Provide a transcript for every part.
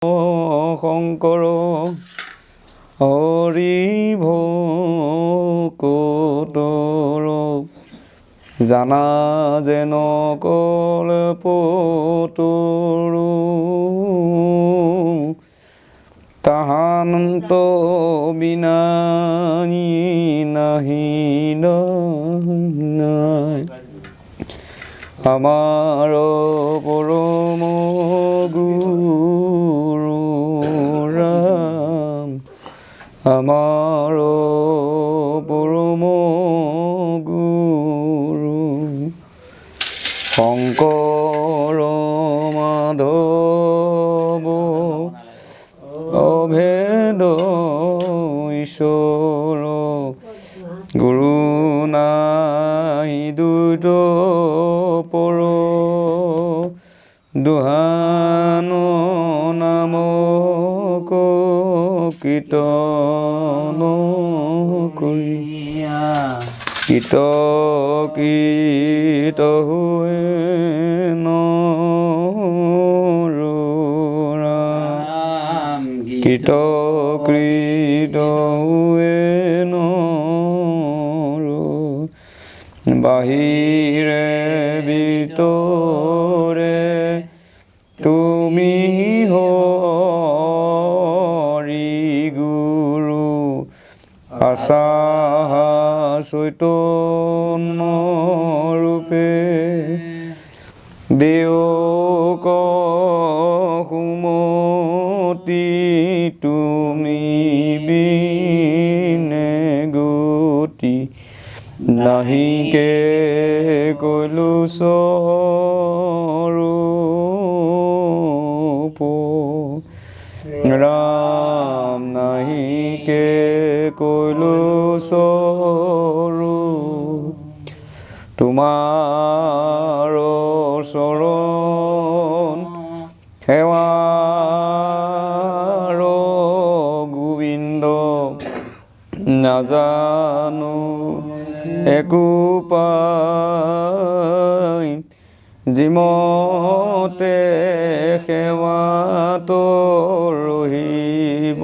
শংকৰ হৰি ভকতৰ জানা যেন কল্পতৰু তাহান্ত বিনানি নাহি নাই আমাৰ পৰম গুৰু ৰাম আমাৰ পৰম গুৰু শংকৰ মাধৱ অভেদ ঈশ্বৰ গুৰু নাই দুত পৰ দুহান নাম কীৰ্তন কৰি কীৰ্ত হৈ নৰাম কৃত হৈ নৰ বাহিৰে ভিতৰে তুমি হৰি গুৰু আছা চৈতন্য ৰূপে দেওক সুমতি তুমি বিনে গতি নাহিকে কৈলো স্বৰূপ ৰাম নাহিকে কৈলো স্বৰূপ তোমাৰ চৰণ সেৱাৰ গোবিন্দ নাজানো একো পাই যিমতে সেৱাত ৰহিব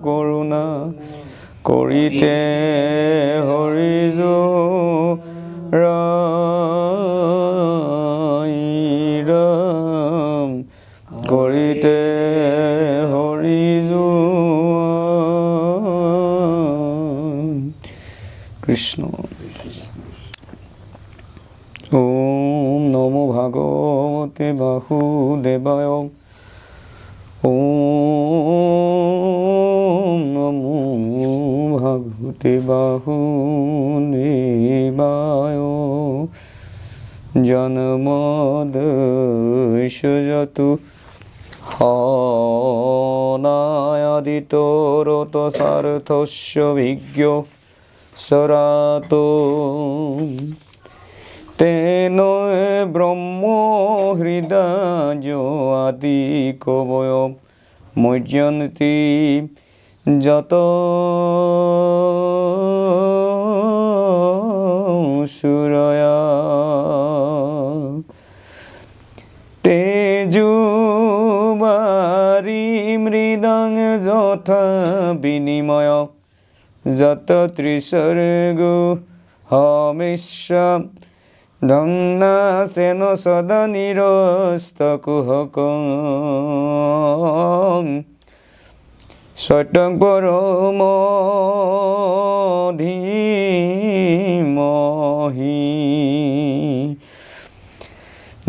কৰোণা কৰিতে হৰি ৰাম কৰিতে হৰি কৃষ্ণ। ওম নমো ভাগৱতে বাসুদেৱায় ওম নমো ভাগৱতে বাসুদেৱায় জন্মদস্য যতু হনায়াদিতরত সার্থস্য বিজ্ঞ সরাতো তেন ব্রহ্ম হৃদয় আদি কবয় মজ্জন্তি যত সুরয়া তেজুবারি মৃদাং যথা বিনিময় যত্র ত্রিসর্গো হমেশ্বর ধন্যাসেন সদা নিরস্তকুহক সত্যং পরম ধীমহি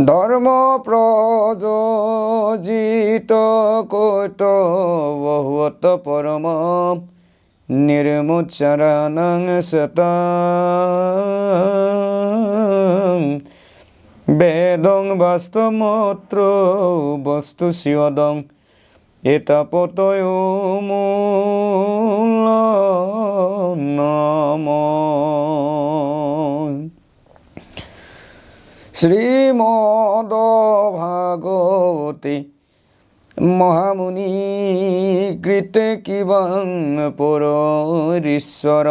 ধর্ম প্রযোজিত কৈত বহুত পরম নির্মুচ্চারাণং সতাং বেদং বাস্তবমত্র বস্তু শিবদং এতাপতয় মূল নম শ্রীমদ ভাগবতে মহামুনি কৃতে কিবং পরীশ্বর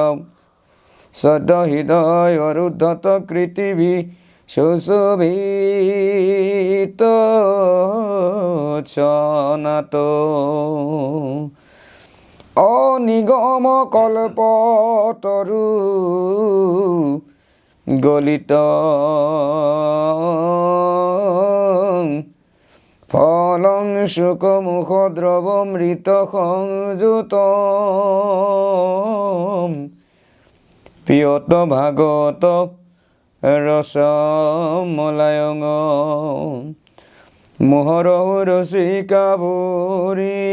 সদহৃদয় রুদ্ধত কৃতিভি সুশোভিত চনাত অনিগম কল্পতরু গলিত ফলং শুকমুখ দ্রবমৃত সংযুত পিয়ত ভাগত রসমলায়ং মোহরহ রসিকা ভূরি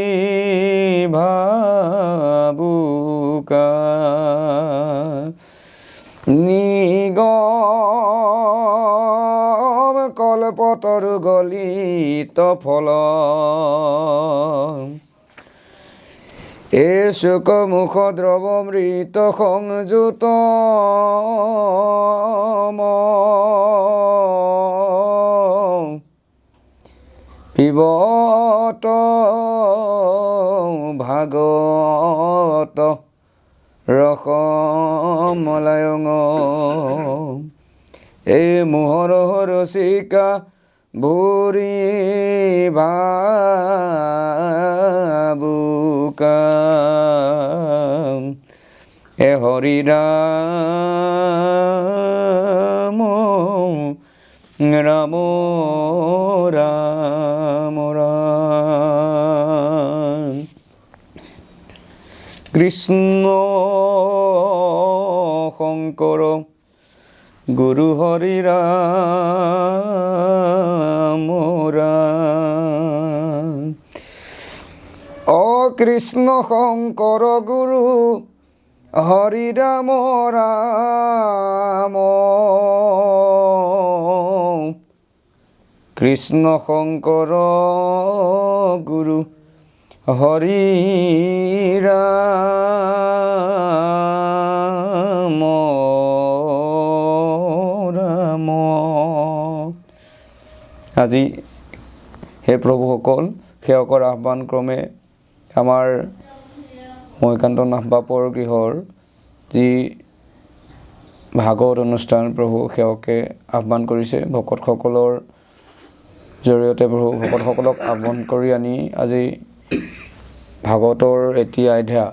ভাবুকা নিগম কল্পতরু গলিত ফল এ শুকমুখ দ্রবমৃত সংযুত পিবত ভাগত রসমলায়ং এ মোহরহ রসিকা ভূরি ভাবুকা এ হরি রাম রাম রাম রাম কৃষ্ণ শংকৰ গুৰু হৰি ৰাম ৰাম ও কৃষ্ণ শংকৰ গুৰু হৰি ৰাম ৰাম কৃষ্ণ শংকৰ গুৰু হৰি ৰাম ৰাম আজি হে প্ৰভুসকল সেৱকৰ আহ্বান ক্ৰমে আমাৰ মহিকান্ত নাথ বাপৰ গৃহৰ যি ভাগৱত অনুষ্ঠান প্ৰভু সেৱকে আহ্বান কৰিছে ভকতসকলৰ জৰিয়তে প্ৰভু ভকতসকলক আহ্বান কৰি আনি আজি ভাগৱতৰ এটি আধ্যা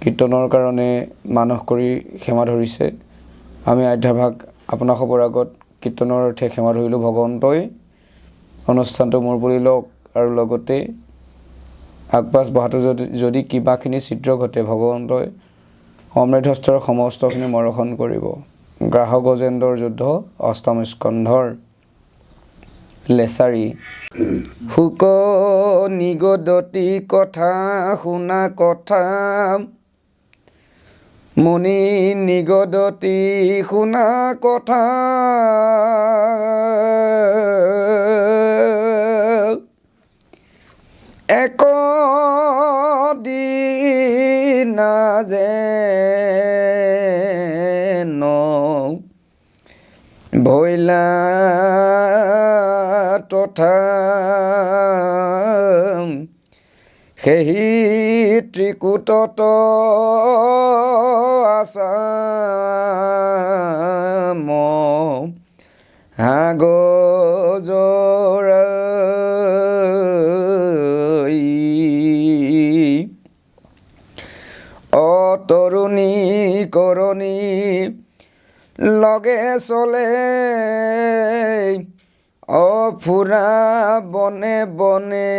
কীৰ্তনৰ কাৰণে মানস কৰি ক্ষমা ধৰিছে। আমি আধ্যাভাগ আপোনালোকৰ আগত কীৰ্তনৰ অৰ্থে ক্ষমা ধৰিলোঁ। ভগৱন্তই অনুষ্ঠানটো মূৰ বুলি লওক আৰু লগতে আগপাছ বহাটো যদি কিবাখিনি চিত্ৰ ঘটে ভগৱন্তই অমৃতহস্তৰ সমস্তখিনি মৰখন কৰিব। গ্ৰাহক গজেন্দ্ৰৰ যুদ্ধ অষ্টম স্কন্ধৰ লেচাৰী শুক নিগদতি কথা শুনা কথা মুনি নিগদতি শুনা কথা এক দিনা যেন ভৈলা তথা সেহি ত্ৰিকুটত আছাম হাগজৰা অতৰুণী কৰণী লগে চলে অফুৰা বনে বনে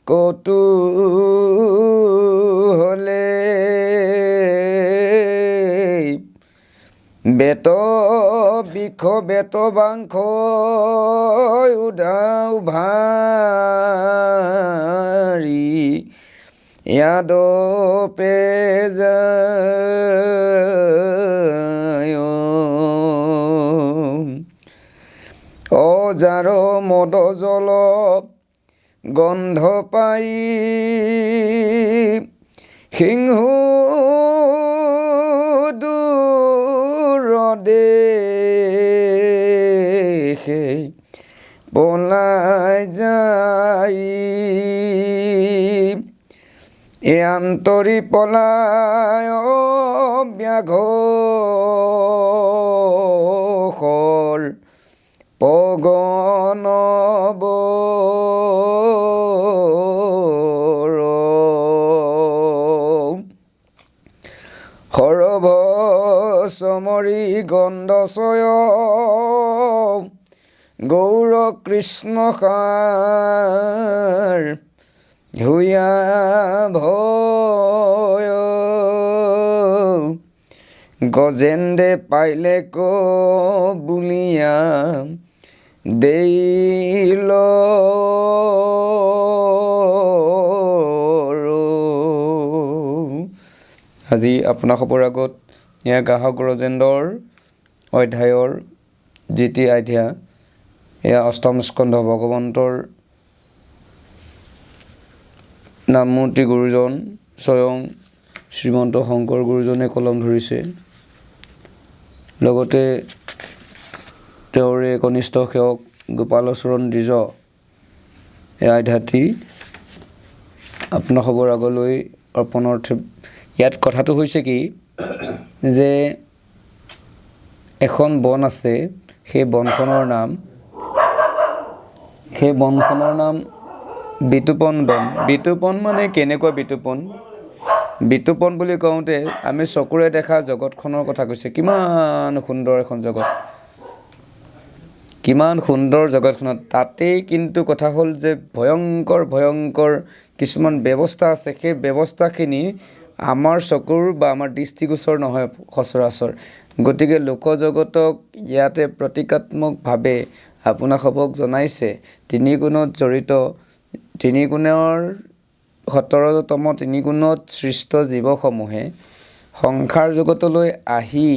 কৌতূহলে বেত বিষ বেত বাংশ উধাও ভাৰী ইয়াদ পেজায় অজাৰ মদ জল গন্ধ পাই সিংহু দূৰদেশে পলাই যাই এ আন্তৰি পলায় ব্যাঘ খৰ পগনব সৰভ সমৰি গণ্ডচয় গৌৰ কৃষ্ণ সাৰ ধুয়া ভয় গজেন্দে পাইলে ক বুলিয়া দেইল আজি আপোনালোকৰ আগত এয়া গ্ৰাহক গজেন্দ্ৰৰ অধ্যায়ৰ দ্বিতীয় অধ্যায় এয়া অষ্টম স্কন্ধ ভগৱন্তৰ নামমূৰ্তি গুৰুজন স্বয়ং শ্ৰীমন্ত শংকৰ গুৰুজনে কলম ধৰিছে লগতে তেওঁৰে কনিষ্ঠ সেৱক গোপালচৰণ দ্বিজ এই অধ্যায়টি আপোনালোকৰ আগলৈ অৰ্পণাৰ্থে ইয়াত কথাটো হৈছে কি যে এখন বন আছে সেই বনখনৰ নাম বিতুপন বন বিতুপন মানে কেনেকুৱা বিতুপন বুলি কওঁতে আমি চকুৰে দেখা জগতখনৰ কথা কৈছে কিমান সুন্দৰ এখন জগত কিমান সুন্দৰ জগতখনত তাতেই কিন্তু কথা হ'ল যে ভয়ংকৰ কিছুমান ব্যৱস্থা আছে সেই ব্যৱস্থাখিনি আমাৰ চকুৰ বা আমাৰ দৃষ্টিগোচৰ নহয় সচৰাচৰ গতিকে লোকজগতক ইয়াতে প্ৰতীকাত্মকভাৱে আপোনালোকক জনাইছে তিনি গুণত জড়িত তিনি গুণৰ 17তম তিনি গুণত সৃষ্ট জীৱসমূহে সংসাৰ জগতলৈ আহি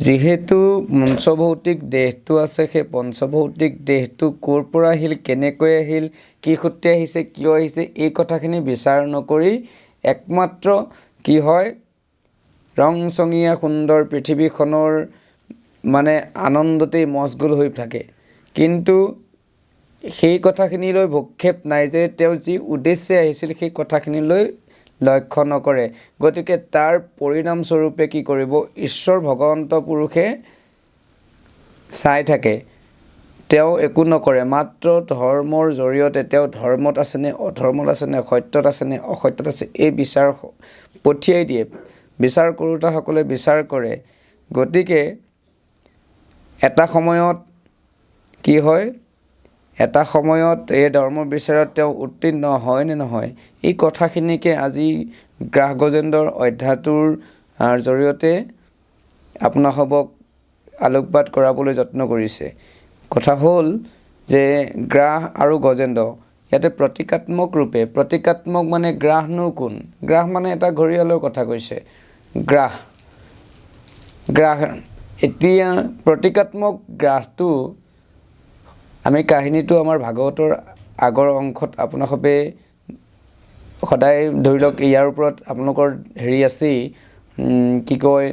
যিহেতু পঞ্চভৌতিক দেহটো আছে সেই পঞ্চভৌতিক দেহটো ক'ৰ পৰা আহিল কেনেকৈ আহিল কি সূত্ৰে আহিছে কিয় আহিছে এই কথাখিনি বিচাৰ নকৰি একমাত্ৰ কি হয় ৰংচঙীয়া সুন্দৰ পৃথিৱীখনৰ মানে আনন্দতেই মশগুল হৈ থাকে কিন্তু সেই কথাখিনিলৈ ভক্ষেপ নাই যে তেওঁ যি উদ্দেশ্যে আহিছিল সেই কথাখিনিলৈ লক্ষ্য নকৰে গতিকে তাৰ পৰিণাম স্বৰূপে কি কৰিব ঈশ্বৰ ভগৱন্ত পুৰুষে চাই থাকে তেওঁ একো নকৰে মাত্ৰ ধৰ্মৰ জৰিয়তে তেওঁ ধৰ্মত আছেনে অধৰ্মত আছেনে সত্যত আছেনে অসত্যত আছে এই বিচাৰ পঠিয়াই দিয়ে বিচাৰ কৰোঁতাসকলে বিচাৰ কৰে গতিকে এটা সময়ত কি হয় এটা সময়ত এই ধৰ্ম বিচাৰত তেওঁ উত্তীৰ্ণ হয় নে নহয় এই কথাখিনিকে আজি গ্ৰাহ গজেন্দ্ৰৰ অধ্যায়টোৰ জৰিয়তে আপোনালোকক আলোকপাত কৰাবলৈ যত্ন কৰিছে কথা হ'ল যে গ্ৰাহ আৰু গজেন্দ্ৰ ইয়াতে প্ৰতীকাত্মক ৰূপে প্ৰতীকাত্মক মানে গ্ৰাহনো কোন গ্ৰাহ মানে এটা ঘৰিয়ালৰ কথা কৈছে গ্ৰাহ এতিয়া প্ৰতীকাত্মক গ্ৰাহটো আমি কাহিনীটো আমাৰ ভাগৱতৰ আগৰ অংশত আপোনালোকে সদায় ধৰি লওক ইয়াৰ ওপৰত আপোনালোকৰ হেৰি আছেই কি কয়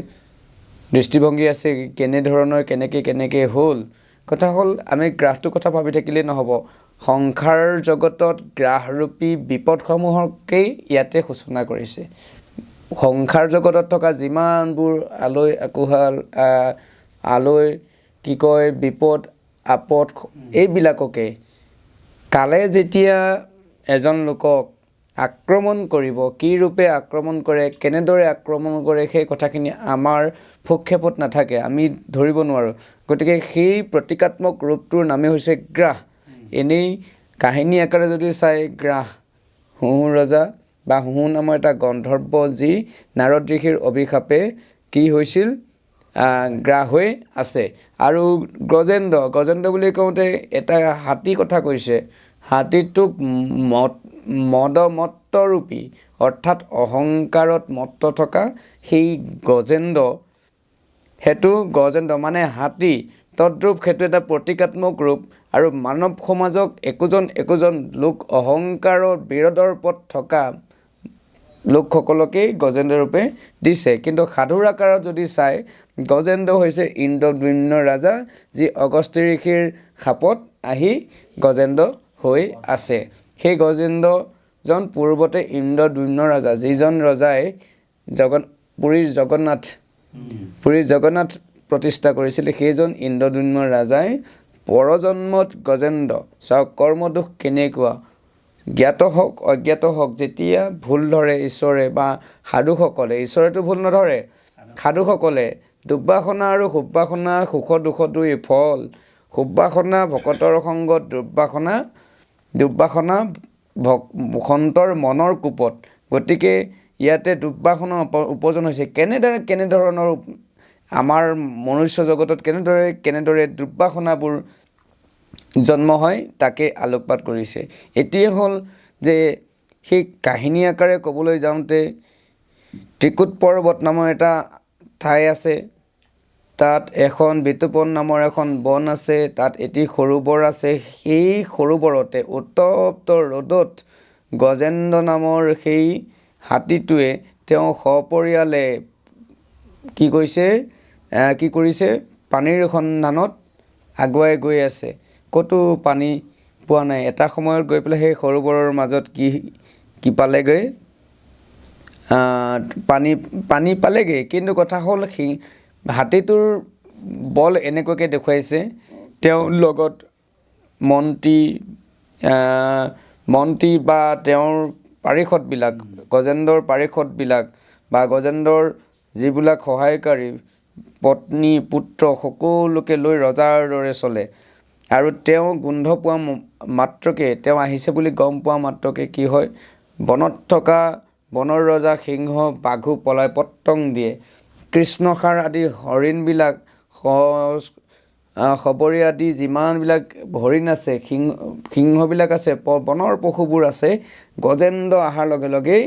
দৃষ্টিভংগী আছে কেনেধৰণৰ কেনেকৈ হ'ল কথা হ'ল আমি গ্ৰাহটোৰ কথা ভাবি থাকিলেই নহ'ব সংসাৰ জগতত গ্ৰাহৰূপী বিপদসমূহকেই ইয়াতে সূচনা কৰিছে সংসাৰ জগতত থকা যিমানবোৰ আলৈ আকুহাল আলৈ কি কয় বিপদ আপদ এইবিলাককে কালে যেতিয়া এজন লোকক আক্ৰমণ কৰিব কি ৰূপে আক্ৰমণ কৰে কেনেদৰে আক্ৰমণ কৰে সেই কথাখিনি আমাৰ ভূক্ষেপত নাথাকে আমি ধৰিব নোৱাৰোঁ গতিকে সেই প্ৰতীকাত্মক ৰূপটোৰ নামেই হৈছে গ্ৰাহ এনেই কাহিনী আকাৰে যদি চাই গ্ৰাহ হুহু ৰজা বা হুহু নামৰ এটা গন্ধৰ্ব যি নাৰদ ঋষিৰ অভিশাপে কি হৈছিল গ্ৰাহ হৈ আছে আৰু গজেন্দ্ৰ বুলি কওঁতে এটা হাতী কথা কৈছে হাতীটোক মদমত্তৰূপী অৰ্থাৎ অহংকাৰত মত্ত থকা সেই গজেন্দ্ৰ মানে হাতী তদ্ৰূপ সেইটো এটা প্ৰতীকাত্মক ৰূপ আৰু মানৱ সমাজক একোজন লোক অহংকাৰৰ বিৰোধৰ পথ থকা লোকসকলকেই গজেন্দ্ৰ ৰূপে দিছে কিন্তু সাধুৰ আকাৰত যদি চাই গজেন্দ্ৰ হৈছে ইন্দ্ৰদ্যুম্ন ৰাজা যি অগস্ত্য ঋষিৰ শাপত আহি গজেন্দ্ৰ হৈ আছে সেই গজেন্দ্ৰজন পূৰ্বতে ইন্দ্ৰদ্যুম্ন ৰাজা যিজন ৰজাই পুৰীৰ জগন্নাথ প্ৰতিষ্ঠা কৰিছিল সেইজন ইন্দ্ৰদ্যুম্ন ৰাজাই পৰজন্মত গজেন্দ্ৰ চাওক কৰ্মদোষ কেনেকুৱা জ্ঞাত হওক অজ্ঞাত হওক যেতিয়া ভুল ধৰে ঈশ্বৰে বা সাধুসকলে ঈশ্বৰেতো ভুল নধৰে সাধুসকলে দুৰ্বাসনা আৰু সুবাসনা সুখ দুখটোই ফল সুবাসনা ভকতৰ সংগত দুৰ্বাসনা ভকন্তৰ মনৰ কোপত গতিকে ইয়াতে দুৰ্বাসনা উপজন হৈছে কেনেধৰণৰ আমাৰ মনুষ্য জগতত কেনেদৰে দুৰ্বাসনাবোৰ জন্ম হয় তাকে আলোকপাত কৰিছে এতিয়াই হ'ল যে সেই কাহিনী আকাৰে ক'বলৈ যাওঁতে ত্ৰিকুট পৰ্বত নামৰ এটা ঠাই আছে তাত এখন বিতুপন নামৰ এখন বন আছে তাত এটি সৰোবৰ আছে সেই সৰোবৰতে উত্তপ্ত ৰ'দত গজেন্দ্ৰ নামৰ সেই হাতীটোৱে তেওঁ সপৰিয়ালে কি কৰিছে পানীৰ সন্ধানত আগুৱাই গৈ আছে ক'তো পানী পোৱা নাই এটা সময়ত গৈ পেলাই সেই সৰোবৰৰ মাজত কি পালেগৈ পানী পালেগৈ কিন্তু কথা হ'ল হাতীটোৰ বল এনেকুৱাকৈ দেখুৱাইছে তেওঁৰ লগত মন্ত্ৰী বা তেওঁৰ পাৰিষদবিলাক গজেন্দ্ৰৰ পাৰিষদবিলাক বা গজেন্দ্ৰৰ যিবিলাক সহায়কাৰী পত্নী পুত্ৰ সকলোকে লৈ ৰজাৰ দৰে চলে আৰু তেওঁ গোন্ধ পোৱা মাত্ৰকে তেওঁ আহিছে বুলি গম পোৱা মাত্ৰকে কি হয় বনত থকা বনৰ ৰজা সিংহ বাঘু পলাই পত্তং দিয়ে কৃষ্ণসাৰ আদি হৰিণবিলাক সবৰী আদি যিমানবিলাক হৰিণ আছে সিংহবিলাক আছে বনৰ পশুবোৰ আছে গজেন্দ্ৰ অহাৰ লগে লগেই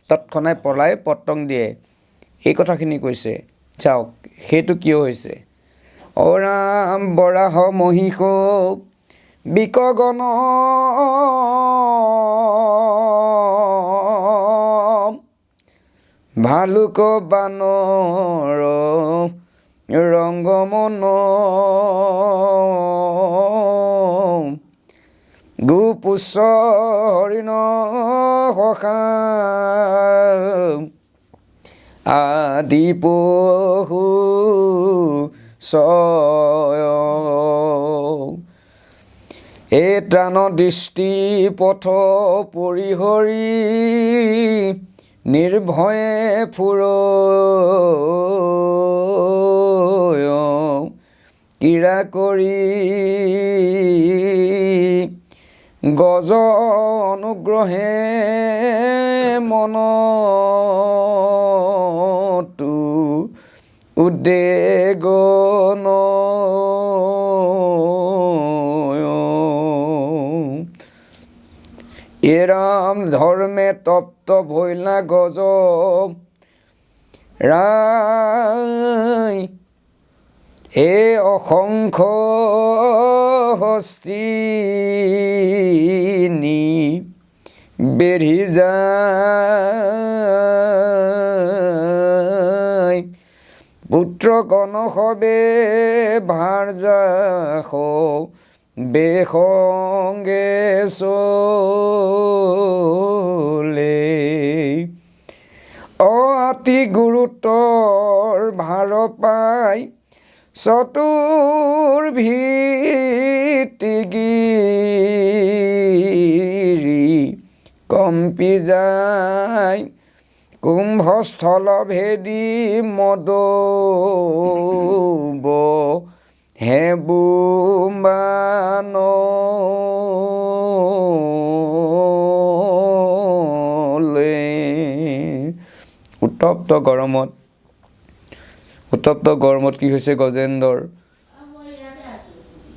তৎক্ষণাত পলাই পত্তং দিয়ে এই কথাখিনি কৈছে চাওক সেইটো কিয় হৈছে অৰাম বৰাহ মহিষ বিকগণ ভালুক বানৰ ৰংগমন গোপুষ্য হৰিণ সখা আদি পহু এ ত্ৰাণ দৃষ্টি পথ পৰিহৰি নিৰ্ভয়ে ফুৰ ক্ৰীড়া কৰি গজ অনুগ্ৰহে মনতু উদ্বেগন এৰাম ধৰ্মে তপ্ত ভৈলা গজ ৰায় এ অসংখ্য হস্তিনী বেঢ়ি যায় পুত্ৰ কনসবে ভাৰজাস বেসংগে চলে অতি গুৰুতৰ ভাৰ পাই চতুৰ ভিতিগিৰি কম্পি যায় কুম্ভস্থল ভেদি মদব হে বুম্বানলে উত্তপ্ত গৰমত কি হৈছে গজেন্দ্ৰৰ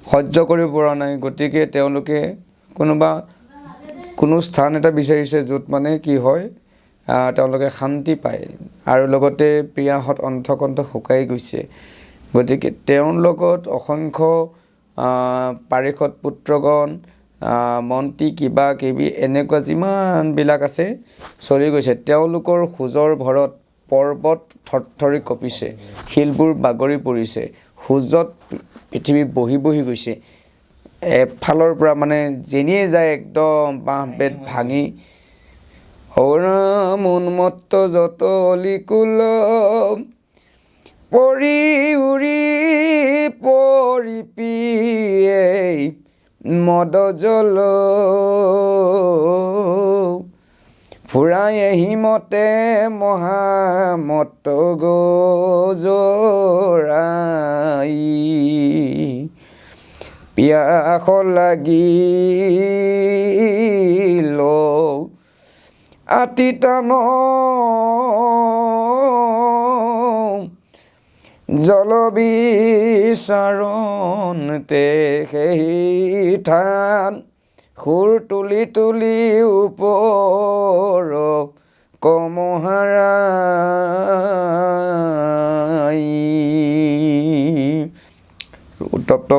সহ্য কৰিব পৰা নাই গতিকে তেওঁলোকে কোনো স্থান এটা বিচাৰিছে য'ত মানে কি হয় তেওঁলোকে শান্তি পায় আৰু লগতে প্ৰিয়াহঁত অন্তকণ্ঠ শুকাই গৈছে গতিকে তেওঁৰ লগত অসংখ্য পাৰিষদ পুত্ৰগণ মন্ত্ৰী কিবা কিবি এনেকুৱা যিমানবিলাক আছে চলি গৈছে তেওঁলোকৰ খোজৰ ভৰত পৰ্বত থৰথৰি কঁপিছে শিলবোৰ বাগৰি পৰিছে সূৰ্যত পৃথিৱী বহি গৈছে এফালৰ পৰা মানে যেনিয়ে যায় একদম বাঁহ বেত ভাঙি অৰাম উন্মত্ত যত অলিকুল পৰি উৰি পৰিপিয়ে মদ জল ফুৰাই হিমতে মহামত গজৰাই পিয়াস লাগিল আতিতান জল বিচাৰণতে সেই থান সুৰ তুলি তুলি ওপৰ কমহাৰাই উত্তপ্ত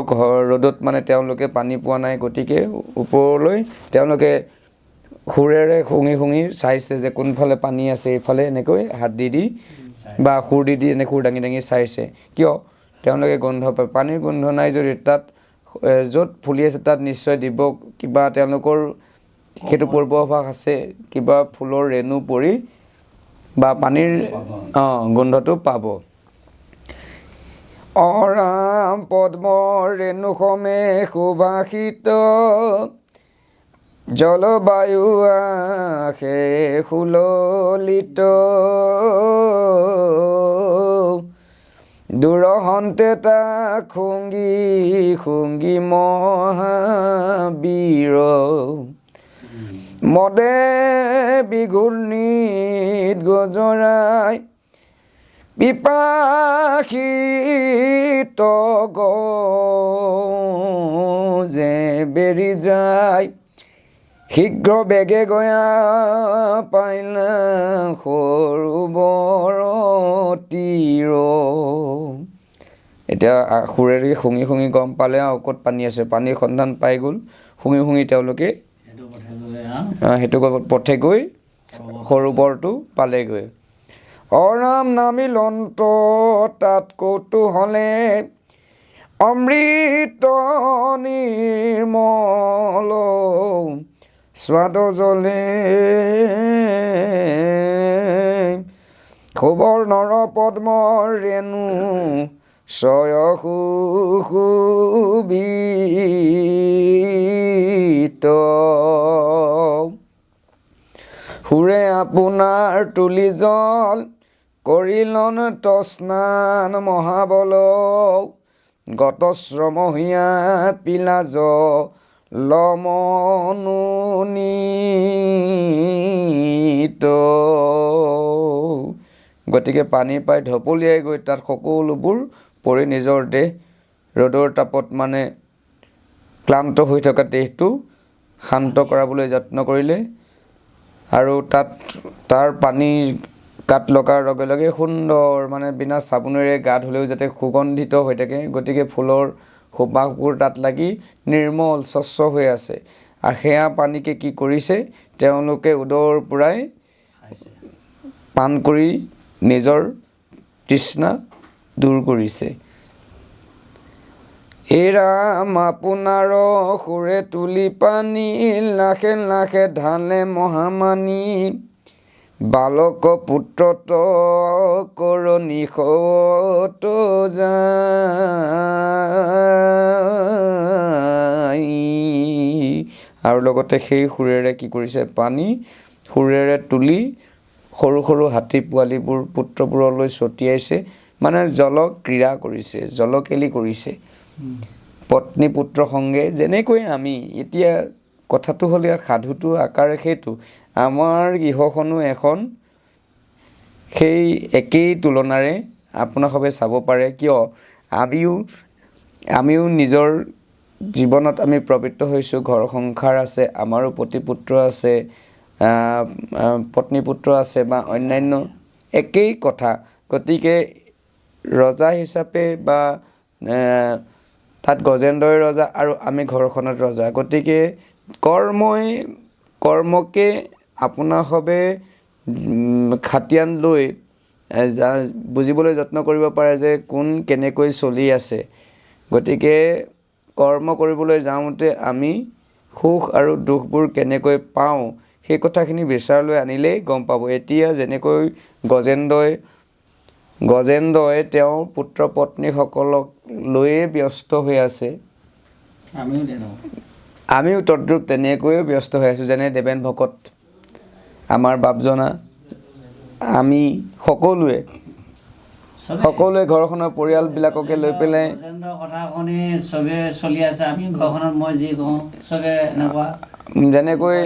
ৰ'দত মানে তেওঁলোকে পানী পোৱা নাই, গতিকে ওপৰলৈ তেওঁলোকে সুৰেৰে শুঙি শুঙি চাইছে যে কোনফালে পানী আছে, এইফালে এনেকৈ হাত দি দি বা সুৰ দি দি এনে সুৰ দাঙি দাঙি চাইছে। কিয়? তেওঁলোকে গোন্ধ পায়। পানীৰ গোন্ধ নাই যদি তাত য'ত ফুলি আছে তাত নিশ্চয় দিব কিবা তেওঁলোকৰ সেইটো পূৰ্বাভাস আছে, কিবা ফুলৰ ৰেণু পৰি বা পানীৰ গোন্ধটো পাব। অৰাম পদ্মৰ ৰেণুসমে সুভাষিত জলবায়ু আশে সুললিত দুৰহন্তে তাক খুংগি খুংগি মহাবীৰ মদে বিঘূৰ্ণিত গজৰাই পিপাসিত যে বেৰি যায় শীঘ্ৰ বেগে গয়া পাইলা সৰোবৰ তীৰ। এতিয়া সুৰেৰে শুঙি শুঙি গম পালে আৰু ক'ত পানী আছে, পানীৰ সন্ধান পাই গ'ল। শুঙি শুঙি তেওঁলোকে সেইটো পথে গৈ সৰোবৰটো পালেগৈ। অৰাম নামিল অন্ত তাত কৌতূহলে অমৃত নিৰ্মল স্বাদ জলে সুবৰ্ণৰ পদ্মৰ ৰেণু ছয় সুশোভিত সুৰে আপোনাৰ তুলি জল কৰিলন তস্নান মহাবল গত শ্ৰমহীয়া পিলাজ লমনুনীত। গতিকে পানী পাই ঢপলিয়াই গৈ তাত সকলোবোৰ পৰি নিজৰ দেহ ৰ'দৰ তাপত মানে ক্লান্ত হৈ থকা দেহটো শান্ত কৰাবলৈ যত্ন কৰিলে আৰু তাৰ পানী গাত লগাৰ লগে লগে সুন্দৰ মানে বিনা চাবোনেৰে গা ধুলেও যাতে সুগন্ধিত হৈ থাকে, গতিকে ফুলৰ সুবাসবোৰ তাত লাগি নিৰ্মল স্বচ্ছ হৈ আছে। আৰু সেয়া পানীকে কি কৰিছে তেওঁলোকে উদৰ পূৰাই পান কৰি নিজৰ তৃষ্ণা দূৰ কৰিছে। এৰাম আপোনাৰ সুৰে তুলি পানী লাখে লাখে ঢালে মহামানী বালক পুত্ৰত কৰণী সত যায়। আৰু লগতে সেই সুৰেৰে কি কৰিছে, পানী সুৰেৰে তুলি সৰু সৰু হাতী পোৱালিবোৰ পুত্ৰবোৰলৈ ছটিয়াইছে, মানে জলক্ৰীড়া কৰিছে, জলকেলি কৰিছে পত্নী পুত্ৰ সংগে। যেনেকৈ আমি এতিয়া কথাটো হ'ল ইয়াৰ সাধুটো আকাৰে সেইটো আমাৰ গৃহখনো এখন সেই একেই তুলনাৰে আপোনাসৱে চাব পাৰে। কিয় আমিও নিজৰ জীৱনত আমি প্ৰবৃত্ত হৈছোঁ, ঘৰ সংসাৰ আছে, আমাৰো পতি পুত্ৰ আছে, পত্নী পুত্ৰ আছে বা অন্যান্য একেই কথা। গতিকে ৰজা হিচাপে বা তাত গজেন্দ্ৰই ৰজা আৰু আমি ঘৰখনত ৰজা। গতিকে কৰ্মকে আপোনাসৱে খাতিয়ান লৈ বুজিবলৈ যত্ন কৰিব পাৰে যে কোন কেনেকৈ চলি আছে। গতিকে কৰ্ম কৰিবলৈ যাওঁতে আমি সুখ আৰু দুখবোৰ কেনেকৈ পাওঁ সেই কথাখিনি বিচাৰলৈ আনিলেই গম পাব। এতিয়া যেনেকৈ গজেন্দ্ৰই গজেন্দ্ৰই তেওঁৰ পুত্ৰ পত্নীসকলক লৈয়ে ব্যস্ত হৈ আছে। আমিও তদ্ৰূপ তেনেকৈয়ে ব্যস্ত হৈ আছোঁ, যেনে দেৱেন ভকত, আমাৰ বাপজনা, আমি সকলোৱে ঘৰখনৰ পৰিয়ালবিলাককে লৈ পেলাই যেনেকৈ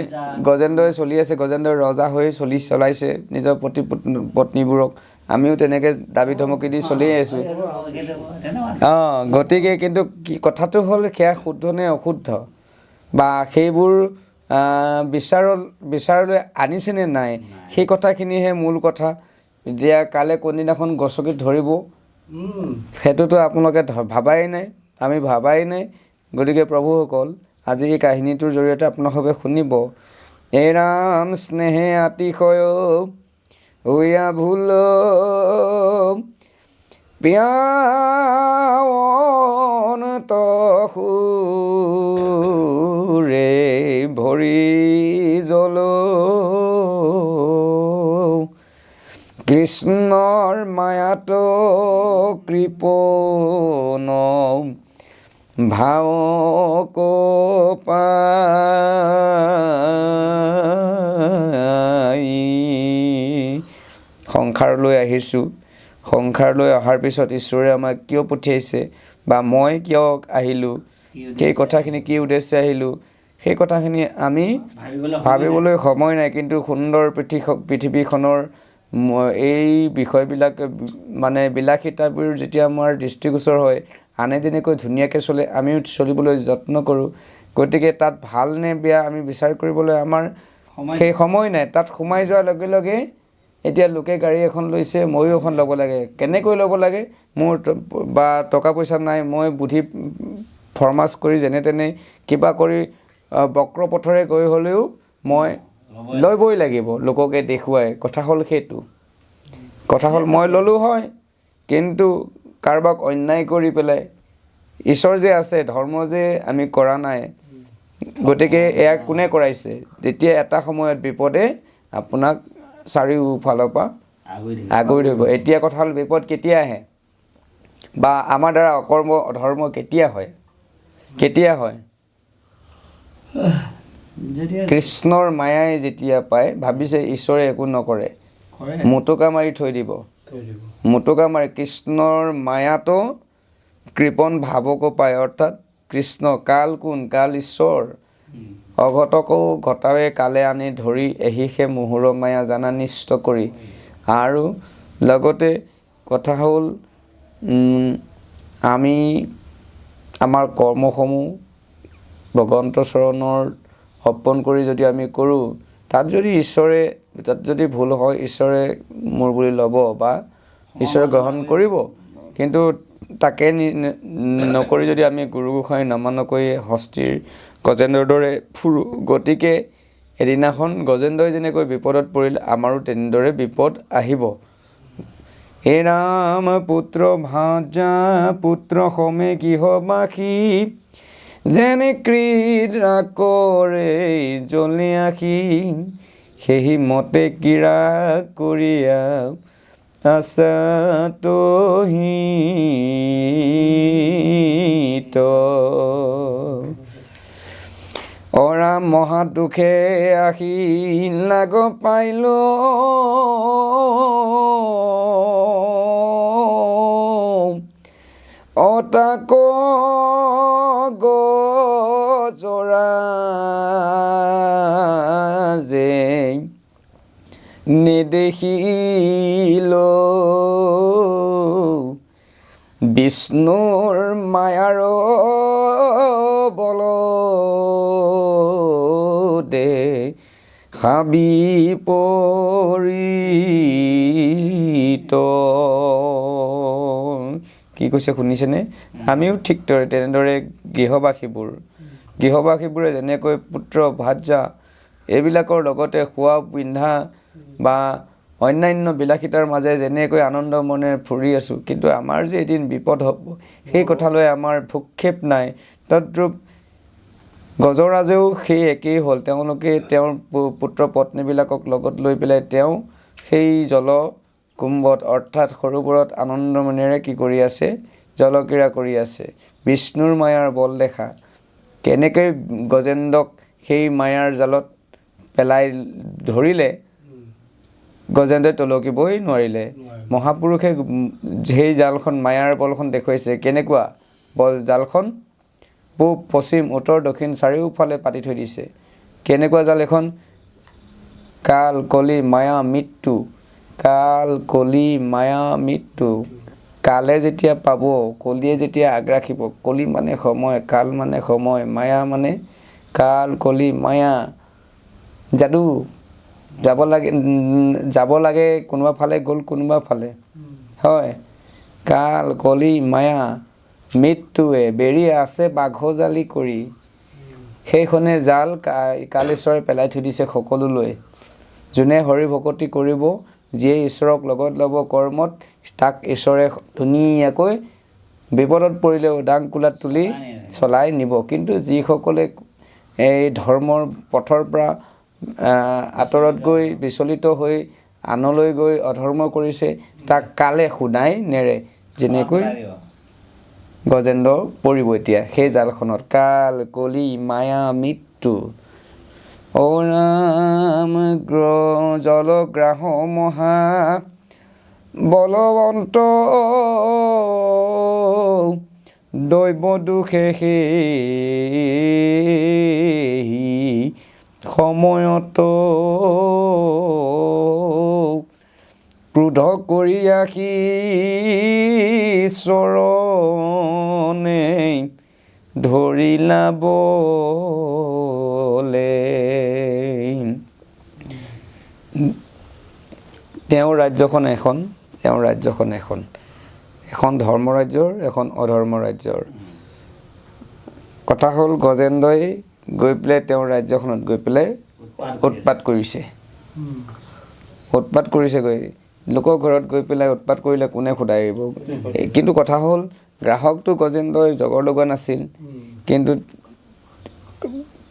গজেন্দ্ৰই চলি আছে, গজেন্দ্ৰই ৰজা হৈ চলাইছে নিজৰ পত্নীবোৰক, আমিও তেনেকৈ দাবী ধমকি দি চলিয়ে আছোঁ। গতিকে কিন্তু কথাটো হ'ল সেয়া শুদ্ধ নে অশুদ্ধ, বা সেইবোৰ বিচাৰলৈ আনিছেনে নাই, সেই কথাখিনিহে মূল কথা। এতিয়া কাইলৈ কোনদিনাখন গছকি ধৰিব সেইটোতো আপোনালোকে ভাবাই নাই, আমি ভাবাই নাই। গতিকে প্ৰভুসকল, আজি এই কাহিনীটোৰ জৰিয়তে আপোনালোকে শুনিব, এই ৰাম স্নেহে আতিশয় হৈয়া ভুল পিয়াৱন তসুৰে ভৰি জল কৃষ্ণৰ মায়াত কৃপণ ভাৱ পাই। সংসাৰলৈ আহিছোঁ, সংসাৰলৈ অহাৰ পিছত ঈশ্বৰে আমাক কিয় পঠিয়াইছে, বা মই কিয় আহিলোঁ, সেই কথাখিনি কি উদ্দেশ্যে আহিলোঁ, সেই কথাখিনি আমি ভাবিবলৈ সময় নাই। কিন্তু সুন্দৰ পৃথিৱীখনৰ এই বিষয়বিলাক মানে বিলাসিতাবোৰ যেতিয়া আমাৰ দৃষ্টিগোচৰ হয়, আনে যেনেকৈ ধুনীয়াকৈ চলে আমিও চলিবলৈ যত্ন কৰোঁ। গতিকে তাত ভাল নে বেয়া আমি বিচাৰ কৰিবলৈ আমাৰ সেই সময় নাই। তাত সোমাই যোৱাৰ লগে লগে এতিয়া লোকে গাড়ী এখন লৈছে, ময়ো এখন ল'ব লাগে। কেনেকৈ ল'ব লাগে, মোৰ বা টকা পইচা নাই, মই বুদ্ধি ফৰমাছ কৰি যেনে তেনে কিবা কৰি বক্ৰ পথৰে গৈ হ'লেও মই ল'বই লাগিব, লোককে দেখুৱাই। কথা হ'ল সেইটো, কথা হ'ল মই ল'লোঁ হয়, কিন্তু কাৰোবাক অন্যায় কৰি পেলাই ঈশ্বৰ যে আছে, ধৰ্ম যে আমি কৰা নাই। গতিকে এয়া কোনে কৰাইছে, যেতিয়া এটা সময়ত বিপদে আপোনাক চাৰিওফালৰ পৰা আগুৰি ধৰিব। এতিয়া কথা হ'ল বিপদ কেতিয়া আহে, বা আমাৰ দ্বাৰা অকৰ্ম ধৰ্ম কেতিয়া হয়, কেতিয়া হয়? কৃষ্ণৰ মায়াই যেতিয়া পায়, ভাবিছে ঈশ্বৰে একো নকৰে, মোটোকা মাৰি থৈ দিব, মোটোকা মাৰি। কৃষ্ণৰ মায়াতো কৃপণ ভাৱকো পায়, অৰ্থাৎ কৃষ্ণ কাল কোন, কাল ঈশ্বৰ। অঘটকো ঘটাৱে কালে আনি ধৰি, এহিষে মোহৰ মায়া জানা নিষ্ট কৰি। আৰু লগতে কথা হ'ল আমি আমাৰ কৰ্মসমূহ ভগৱন্ত চৰণৰ অৰ্পণ কৰি যদি আমি কৰোঁ, তাত যদি ভুল হয় ঈশ্বৰে মোৰ বুলি ল'ব বা ঈশ্বৰে গ্ৰহণ কৰিব। কিন্তু তাকে নকৰি যদি আমি গুৰু গোসাঁই নমানকৈ হস্তীৰ গজেন্দ্ৰৰ দৰে ফুৰোঁ, গতিকে এদিনাখন গজেন্দ্ৰই যেনেকৈ বিপদত পৰিল, আমাৰো তেনেদৰে বিপদ আহিব। হে ৰাম পুত্ৰ ভাজা পুত্ৰ সমেত গৃহবাসী, যেনে ক্ৰীড়া কৰে জলে আশী, সেই মতে ক্ৰীড়া কৰিয়া আছাতহিত। অৰাম মহা দুখে আহি লাগ পাইল, অতাক গজৰা যে নেদেখিল, বিষ্ণুৰ মায়াৰ বল দে হাবি পৰিত। কি কৈছে শুনিছেনে? আমিও ঠিক তেনেদৰে গৃহবাসীবোৰে যেনেকৈ পুত্ৰ ভাজা এইবিলাকৰ লগতে খোৱা পিন্ধা বা অন্যান্য বিলাসিতাৰ মাজে যেনেকৈ আনন্দ মনেৰে ফুৰি আছোঁ, কিন্তু আমাৰ যে এদিন বিপদ হ'ব সেই কথালৈ আমাৰ ভূক্ষেপ নাই। তদ্ৰূপ গজৰাজেও সেই একেই হ'ল। তেওঁলোকে তেওঁৰ পুত্ৰ পত্নীবিলাকক লগত লৈ পেলাই তেওঁ সেই কুম্ভত অৰ্থাৎ সৰোবৰত আনন্দ মনেৰে কি কৰি আছে জলক্ৰীড়া কৰি আছে বিষ্ণুৰ মায়াৰ বল দেখা কেনেকৈ গজেন্দ্ৰক সেই মায়াৰ জালত পেলাই ধৰিলে গজেন্দ্ৰই তলকিবই নোৱাৰিলে মহাপুৰুষে সেই জালখন মায়াৰ বলখন দেখুৱাইছে কেনেকুৱা বল জালখন পূব পশ্চিম উত্তৰ দক্ষিণ চাৰিওফালে পাতি থৈ দিছে কেনেকুৱা জাল এখন কাল কলি মায়া মৃত্যু কাল কলি মায়া মৃত্যু কালে যেতিয়া পাব কলিয়ে যেতিয়া আগ্ৰাসিব কলি মানে সময় কাল মানে সময় মায়া মানে কাল কলি মায়া যাদু যাব লাগে কোনোবা ফালে গ'ল কোনোবা ফালে হয় কাল কলি মায়া মৃত্যুৱে বেৰি আছে বাঘজালি কৰি সেইখনে জাল কালেশ্বৰে পেলাই থৈ দিছে সকলোলৈ যোনে হৰি ভকতি কৰিব যিয়ে ঈশ্বৰক লগত ল'ব কৰ্মত তাক ঈশ্বৰে ধুনীয়াকৈ বিপদত পৰিলেও ডাং কোলাত তুলি চলাই নিব কিন্তু যিসকলে এই ধৰ্মৰ পথৰ পৰা আঁতৰত গৈ বিচলিত হৈ আনলৈ গৈ অধৰ্ম কৰিছে তাক কালে শুনাই নেৰে যেনেকৈ গজেন্দ্ৰ পৰিব এতিয়া সেই জালখনত কাল কলি মায়া মৃত্যু ও ৰাম জলগ্ৰাহ মহা বলৱন্ত দৈৱ দুখে সময়ত ক্ৰোধ কৰি আহি চৰণে ধৰিলা বলে তেওঁৰ ৰাজ্যখন এখন এখন ধৰ্ম ৰাজ্যৰ এখন অধৰ্ম ৰাজ্যৰ কথা হ'ল গজেন্দ্ৰই গৈ পেলাই তেওঁৰ ৰাজ্যখনত গৈ পেলাই উৎপাত কৰিছেগৈ লোকৰ ঘৰত গৈ পেলাই উৎপাত কৰিলে কোনে শুধাই দিব কিন্তু কথা হ'ল গ্ৰাহকটো গজেন্দ্ৰই জগৰ লগা নাছিল কিন্তু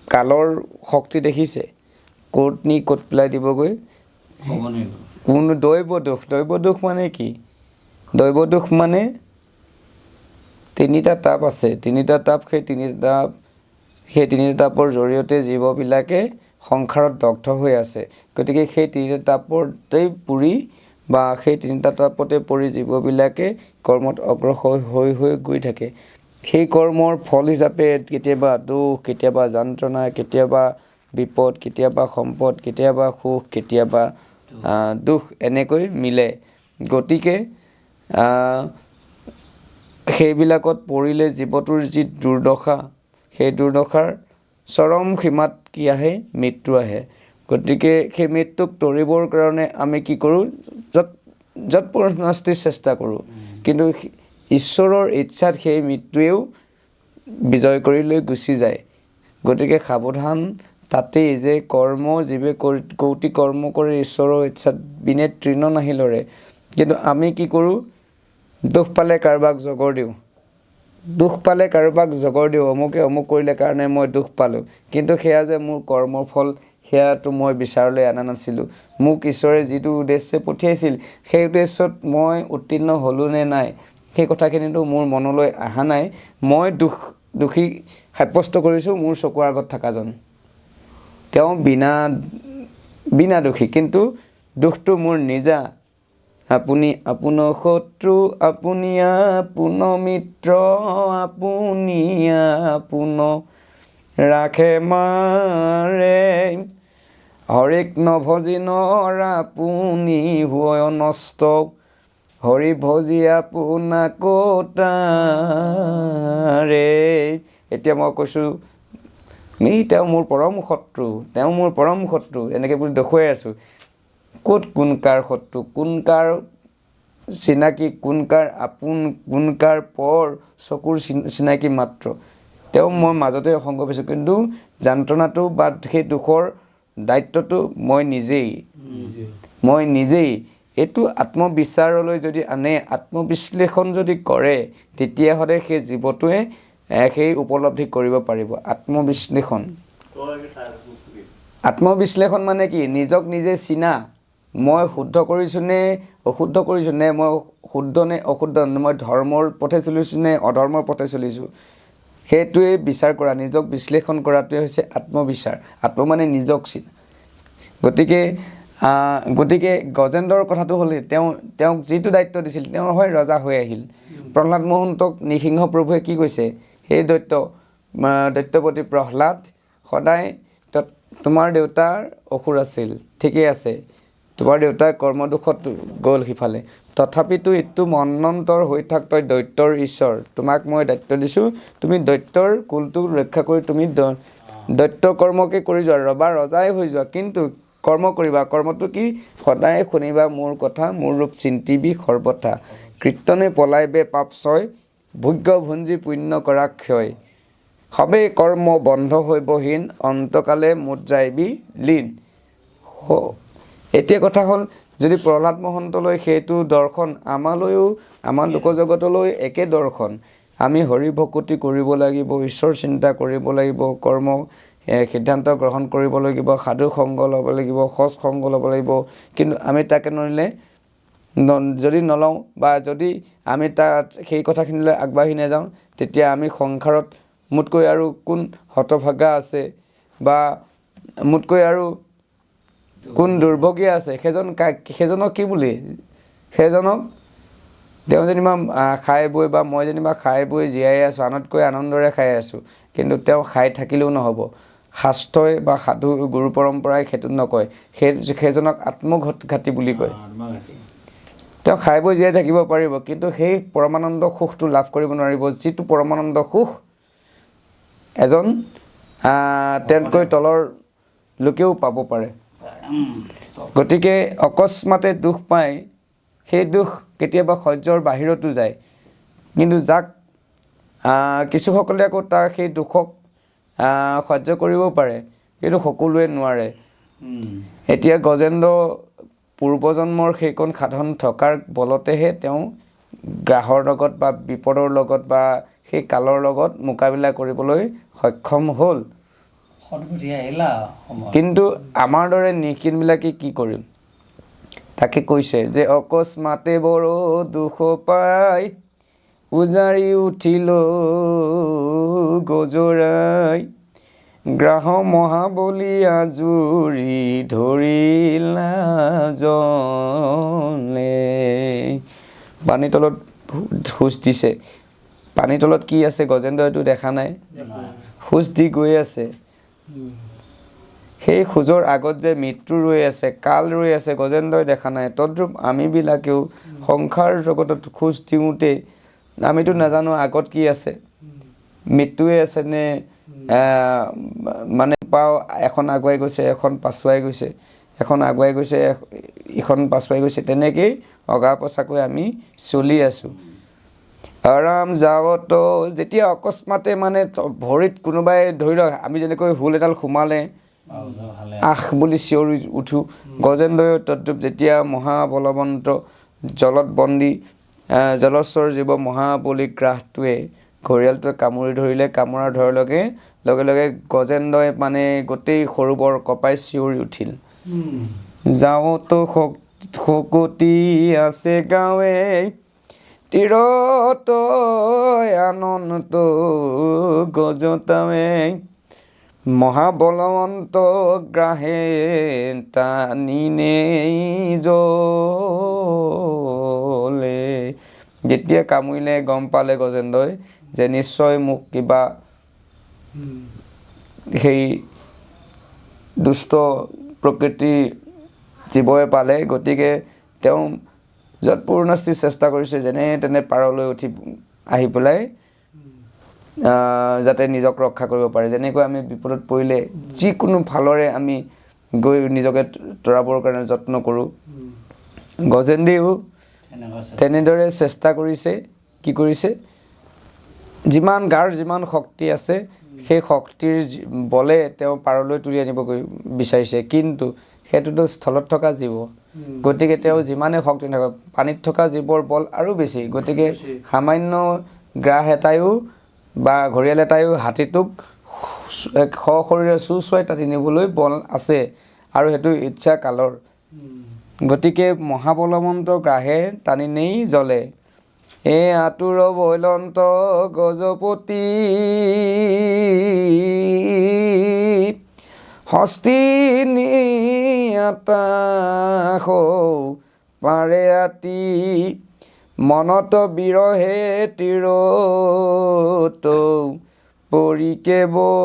কালৰ শক্তি দেখিছে ক'ত নি ক'ত পেলাই দিবগৈ কোনো দৈৱ দুখ মানে কি দৈৱ দুখ মানে তিনিটা তাপ আছে তিনিটা তাপ সেই তিনিটা তাপৰ জৰিয়তে জীৱবিলাকে সংসাৰত দগ্ধ হৈ আছে গতিকে সেই তিনিটা তাপতেই পুৰি বা সেই তিনিটা তাপতে পৰি জীৱবিলাকে কৰ্মত অগ্ৰসৰ হৈ গৈ থাকে সেই কৰ্মৰ ফল হিচাপে কেতিয়াবা দুখ কেতিয়াবা যন্ত্ৰণা কেতিয়াবা বিপদ কেতিয়াবা সম্পদ কেতিয়াবা সুখ কেতিয়াবা দুখ এনেকৈ মিলে গতিকে সেইবিলাকত পৰিলে জীৱটোৰ যি দুৰ্দশা সেই দুৰ্দশাৰ চৰম সীমাত কি আহে মৃত্যু আহে গতিকে সেই মৃত্যুক তৰিবৰ কাৰণে আমি কি কৰোঁ যৎপৰোনাস্তি চেষ্টা কৰোঁ কিন্তু ঈশ্বৰৰ ইচ্ছাত সেই মৃত্যুৱেও বিজয় কৰি লৈ গুচি যায় গতিকে সাৱধান তাতেই যে কৰ্ম জীৱে কৌটি কৰ্ম কৰি ঈশ্বৰৰ ইচ্ছাত বিনে তৃণ নাহি লৰে কিন্তু আমি কি কৰোঁ দুখ পালে কাৰোবাক জগৰ দিওঁ অমুক কৰিলে কাৰণে মই দুখ পালোঁ কিন্তু সেয়া যে মোৰ কৰ্মৰ ফল সেয়াটো মই বিচাৰলৈ অনা নাছিলোঁ মোক ঈশ্বৰে যিটো উদ্দেশ্যে পঠিয়াইছিল সেই উদ্দেশ্যত মই উত্তীৰ্ণ হ'লোঁ নে নাই সেই কথাখিনিতো মোৰ মনলৈ অহা নাই মই দুখী সাব্যস্ত কৰিছোঁ মোৰ চকুৰ আগত থকাজন তেওঁ বিনা দোষী কিন্তু দুখটো মোৰ নিজা আপুনি আপোনাৰ শত্ৰু আপুনি আপোন মিত্ৰ আপুনি আপোন ৰাখে মাৰে হৰিক নভজি নৰ আপুনি হয় নষ্ট হৰি ভজি আপোনাক তাৰে এতিয়া মই কৈছোঁ তেওঁ মোৰ পৰম শত্ৰু এনেকৈ বুলি দেখুৱাই আছোঁ ক'ত কোন কাৰ শত্ৰু কোন কাৰ চিনাকি কোন কাৰ আপোন কোন কাৰ পৰ চকুৰ চিনাকি মাত্ৰ তেওঁ মই মাজতে সংগ পাইছোঁ কিন্তু যন্ত্ৰণাটো বা সেই দুখৰ দায়িত্বটো মই নিজেই এইটো আত্মবিচাৰলৈ যদি আনে আত্মবিশ্লেষণ যদি কৰে তেতিয়াহ'লে সেই জীৱটোৱে সেই উপলব্ধি কৰিব পাৰিব আত্মবিশ্লেষণ মানে কি নিজক নিজে চিনা মই শুদ্ধ কৰিছোঁ নে অশুদ্ধ কৰিছোঁ নে মই শুদ্ধ নে অশুদ্ধ মই ধৰ্মৰ পথে চলিছোঁ নে অধৰ্মৰ পথে চলিছোঁ সেইটোৱে বিচাৰ কৰা নিজক বিশ্লেষণ কৰাটোৱে হৈছে আত্মবিচাৰ আত্ম মানে নিজক গতিকে গজেন্দ্ৰৰ কথাটো হ'লে তেওঁক যিটো দায়িত্ব দিছিল তেওঁ হয় ৰজা হৈ আহিল প্ৰহ্লাদ মহন্তক নৃসিংহ প্ৰভুৱে কি কৈছে সেই দৈত্যপতি প্ৰহ্লাদ সদায় তোমাৰ দেউতাৰ অসুৰ আছিল ঠিকেই আছে তোমাৰ দেউতাৰ কৰ্মদোষত গ'ল সিফালে তথাপিতো এইটো মন্বন্তৰ হৈ থাক তই দৈত্যৰ ঈশ্বৰ তোমাক মই দায়িত্ব দিছোঁ তুমি দৈত্যৰ কুলটো ৰক্ষা কৰি তুমি দৈত্য কৰ্মকে কৰি যোৱা ৰজাই হৈ যোৱা কিন্তু কৰ্ম কৰিবা কৰ্মটো কি সদায় শুনিবা মোৰ কথা মোৰ ৰূপ চিন্তিবি সৰ্বথা কীৰ্তনে পলাইবে পাপ ছয় ভোগ্য ভঞ্জি পুণ্য কৰা ক্ষয় সবে কৰ্ম বন্ধ হৈবহীন অন্তকালে মোত যাইবি লীন এতিয়া কথা হ'ল যদি প্ৰহ্লাদ মহন্তলৈ সেইটো দৰ্শন আমালৈও আমাৰ লোকজগতলৈ একে দৰ্শন আমি হৰি ভকতি কৰিব লাগিব ঈশ্বৰ চিন্তা কৰিব লাগিব কৰ্ম সিদ্ধান্ত গ্ৰহণ কৰিব লাগিব সাধু সংগ ল'ব লাগিব সৎ সংগ ল'ব লাগিব কিন্তু আমি তাকে নৰিলে যদি নলওঁ বা যদি আমি তাত সেই কথাখিনিলৈ আগবাঢ়ি নাযাওঁ তেতিয়া আমি সংসাৰত মোতকৈ আৰু কোন হতভাগা আছে বা মোতকৈ আৰু কোন দুৰ্ভগীয়া আছে সেইজনক কি বুলি সেইজনক তেওঁ যেনিবা খাই বৈ বা মই যেনিবা খাই বৈ জীয়াই আছোঁ আনতকৈ আনন্দৰে খাই আছোঁ কিন্তু তেওঁ খাই থাকিলেও নহ'ব শাস্ত্ৰই বা সাধু গুৰু পৰম্পৰাই সেইটো নকয় সেইজনক আত্মঘাতী বুলি কয় তেওঁ খাই বৈ জীয়াই থাকিব পাৰিব কিন্তু সেই পৰমানন্দ সুখটো লাভ কৰিব নোৱাৰিব যিটো পৰমানন্দ সুখ এজন তেওঁতকৈ তলৰ লোকেও পাব পাৰে গতিকে অকস্মাতে দুখ পায় সেই দুখ কেতিয়াবা সহ্যৰ বাহিৰতো যায় কিন্তু যাক কিছুসকলে আকৌ তাৰ সেই দুখক সহ্য কৰিব পাৰে কিন্তু সকলোৱে নোৱাৰে এতিয়া গজেন্দ্ৰ পূৰ্বজন্মৰ সেইকণ সাধন থকাৰ বলতেহে তেওঁ গ্ৰাহৰ লগত বা বিপদৰ লগত বা সেই কালৰ লগত মোকাবিলা কৰিবলৈ সক্ষম হ'ল কিন্তু আমাৰ দৰে নিকিনবিলাকে কি কৰিম তাকে কৈছে যে অকস্মাতে বৰ দুখ পাই উজাৰি উঠিল গজৰাই গ্ৰাহ মহাবলী আজুৰি ধৰিলা জনে পানীৰ তলত খোজ দিছে পানীৰ তলত কি আছে গজেন্দ্ৰ এইটো দেখা নাই খোজ দি গৈ আছে সেই খোজৰ আগত যে মৃত্যু ৰৈ আছে কাল ৰৈ আছে গজেন্দ্ৰই দেখা নাই তদ্ৰূপ আমিবিলাকেও সংসাৰ জগতত খোজ দিওঁতে আমিতো নাজানো আগত কি আছে মৃত্যুৱে আছে নে মানে পাও এখন আগুৱাই গৈছে এখন পাছুৱাই গৈছে এখন আগুৱাই গৈছে এখন পাছুৱাই গৈছে তেনেকেই অগা পচাকৈ আমি চলি আছোঁ আৰাম যাৱত যেতিয়া অকস্মাতে মানে ভৰিত কোনোবাই ধৰি লওক আমি যেনেকৈ হুল এডাল সোমালে আহ বুলি চিঞৰি উঠোঁ গজেন্দ্ৰই তদ্ৰূপ যেতিয়া মহাবলৱন্ত জলত বন্দী জলস্বৰ জীৱ মহাবলী গ্ৰাহটোৱে ঘৰিয়ালটোৱে কামুৰি ধৰিলে কামোৰাৰ লগে লগে গজেন্দ্ৰই মানে গোটেই সৰুবৰ কপাই চিঞৰি উঠিল যাওঁতো শকতি আছে গাঁৱে তীৰত আনন্ত গজতাৱে মহাবলৱন্ত গ্ৰাহে টানিনে জলে যেতিয়া কামুৰিলে গম পালে গজেন্দ্ৰই যে নিশ্চয় মোক কিবা সেই দুষ্ট প্ৰকৃতিৰ জীৱই পালে গতিকে তেওঁ যৎপূৰ্ণাস্তি চেষ্টা কৰিছে যেনে তেনে পাৰলৈ উঠি আহি পেলাই যাতে নিজক ৰক্ষা কৰিব পাৰে যেনেকৈ আমি বিপদত পৰিলে যিকোনো ফালৰে আমি গৈ নিজকে তৰাবৰ কাৰণে যত্ন কৰোঁ গজেন্দ্ৰেও তেনেদৰে চেষ্টা কৰিছে কি কৰিছে যিমান গাৰ যিমান শক্তি আছে সেই শক্তিৰ বলে তেওঁ পাৰলৈ তুলি আনিব বিচাৰিছে কিন্তু সেইটোতো স্থলত থকা জীৱ গতিকে তেওঁ যিমানে শক্তি নাথাকক পানীত থকা জীৱৰ বল আৰু বেছি গতিকে সামান্য গ্ৰাহ এটাইও বা ঘৰিয়াল এটাইও হাতীটোক সশৰীৰে চুচুৱাই টানি নিবলৈ বল আছে আৰু সেইটো ইচ্ছা কালৰ গতিকে মহাবলৱন্ত গ্ৰাহে টানি নেই জলে এ আতুৰ বৈলন্ত গজপতি হস্তিনী আতাস পাৰে আতি মনত বিৰহে তিৰত পৰি কেৱল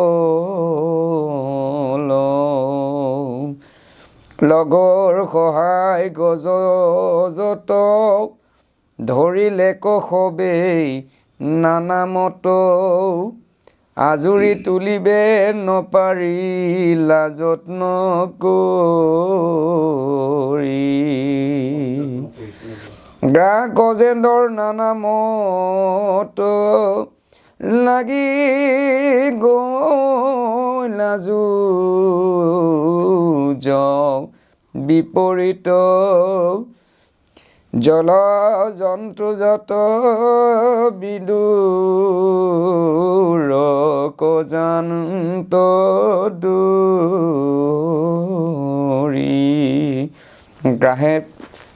লগৰ সহায় গজ যত ধৰিলে কসবেই নানামত আজুৰি তুলিবে নপাৰি লাজত নকৰি গ্ৰাহ গজেন্দ্ৰৰ নানামত লাগি গৈ লাজু বিপৰীত জল জন্তু যত বিদুৰ কজান্ত দূৰি গ্ৰাহে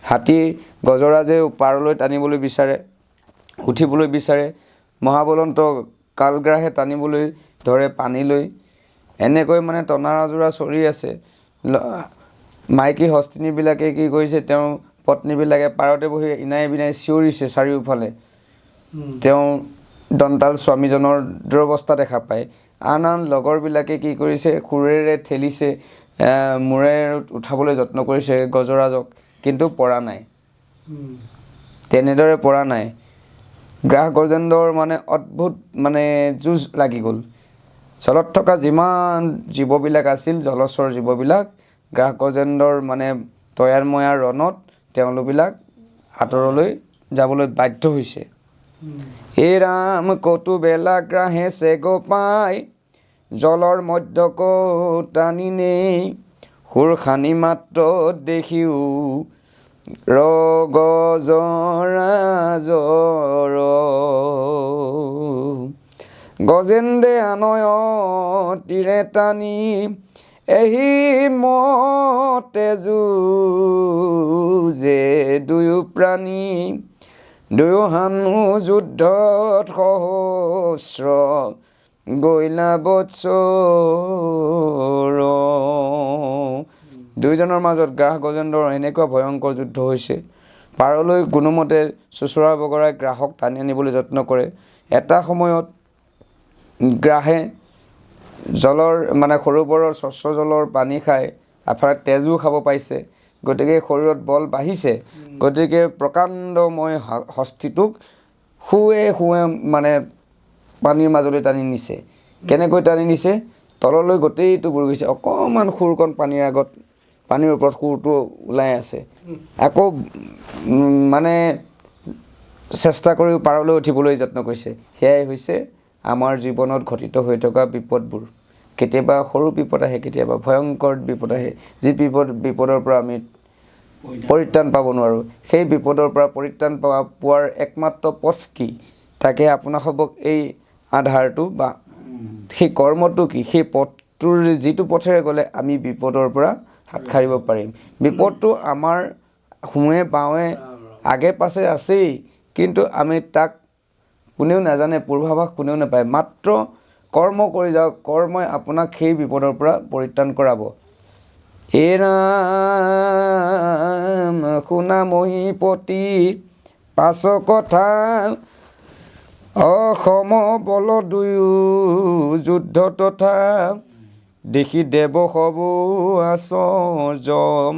হাতী গজৰাজে পাৰলৈ টানিবলৈ বিচাৰে উঠিবলৈ বিচাৰে মহাবলন্ত কালগ্ৰাহে টানিবলৈ ধৰে পানীলৈ এনেকৈ মানে টনা আজোৰা চৰি আছে মাইকী হস্তিনীবিলাকে কি কৰিছে তেওঁ পত্নীবিলাকে পাৰতে বহি ইনাই বিনাই চিঞৰিছে চাৰিওফালে তেওঁ দন্তাল স্বামীজনৰ দুৰৱস্থা দেখা পায় আন আন লগৰবিলাকে কি কৰিছে খুৰেৰে ঠেলিছে মূৰেৰে উঠাবলৈ যত্ন কৰিছে গজৰাজক কিন্তু পৰা নাই তেনেদৰে পৰা নাই গ্ৰাহ গজেন্দ্ৰৰ মানে অদ্ভুত মানে যুঁজ লাগি গ'ল জলত থকা যিমান জীৱবিলাক আছিল জলচৰ জীৱবিলাক গ্ৰাহ গজেন্দ্ৰৰ মানে তয়াৰময়াৰ ৰণত তেওঁলোকবিলাক আঁতৰলৈ যাবলৈ বাধ্য হৈছে এই ৰাম কটু বেলা গ্ৰাহে চেগ পাই জলৰ মধ্যক টানি নেই সুৰ খানি মাত্ৰ দেখিও গজৰাজৰ গজেন্দ্ৰে আনয় তীৰে টানি এহি মতে যুঁজে দুয়ো প্ৰাণী দুয়ো হানু যুদ্ধত সহস্ৰ গৈলা বৎসৰ দুয়োজনৰ মাজত গ্ৰাহ গজেন্দ্ৰৰ এনেকুৱা ভয়ংকৰ যুদ্ধ হৈছে পাৰলৈ কোনোমতে চুচুৰা বগৰাই গ্ৰাহক টানি আনিবলৈ যত্ন কৰে এটা সময়ত গ্ৰাহে জলৰ মানে সৰোবৰৰ স্বচ্ছ জলৰ পানী খাই এফালে তেজো খাব পাইছে গতিকে শৰীৰত বল বাঢ়িছে গতিকে প্ৰকাণ্ডময় হস্তিটোক শুৱে মানে পানীৰ মাজলৈ টানি নিছে কেনেকৈ টানি নিছে তললৈ গোটেইটো বুৰি গৈছে অকণমান খুৰকণ পানীৰ আগত পানীৰ ওপৰত খুৰটো ওলাই আছে আকৌ মানে চেষ্টা কৰি পাৰলৈ উঠিবলৈ যত্ন কৰিছে সেয়াই হৈছে আমাৰ জীৱনত ঘটিত হৈ থকা বিপদবোৰ কেতিয়াবা সৰু বিপদ আহে কেতিয়াবা ভয়ংকৰ বিপদ আহে যি বিপদৰ পৰা আমি পৰিত্ৰাণ পাব নোৱাৰোঁ সেই বিপদৰ পৰা পৰিত্ৰাণ পোৱাৰ একমাত্ৰ পথ কি তাকে আপোনাসবক এই আধাৰটো বা সেই কৰ্মটো কি সেই পথটোৰ যিটো পথেৰে গ'লে আমি বিপদৰ পৰা হাত সাৰিব পাৰিম বিপদটো আমাৰ সোঁৱে বাৱে আগে পাছে আছেই কিন্তু আমি তাক কোনেও নাজানে পূৰ্বাভাস কোনেও নাপায় মাত্ৰ কৰ্ম কৰি যাওক কৰ্মই আপোনাক সেই বিপদৰ পৰা পৰিত্ৰাণ কৰাব এই ৰাম শুনা মহিপতি পাছ কথা অসম বল দুয়ো যুদ্ধ তথা দেখি দেৱ সবু আচৰ্য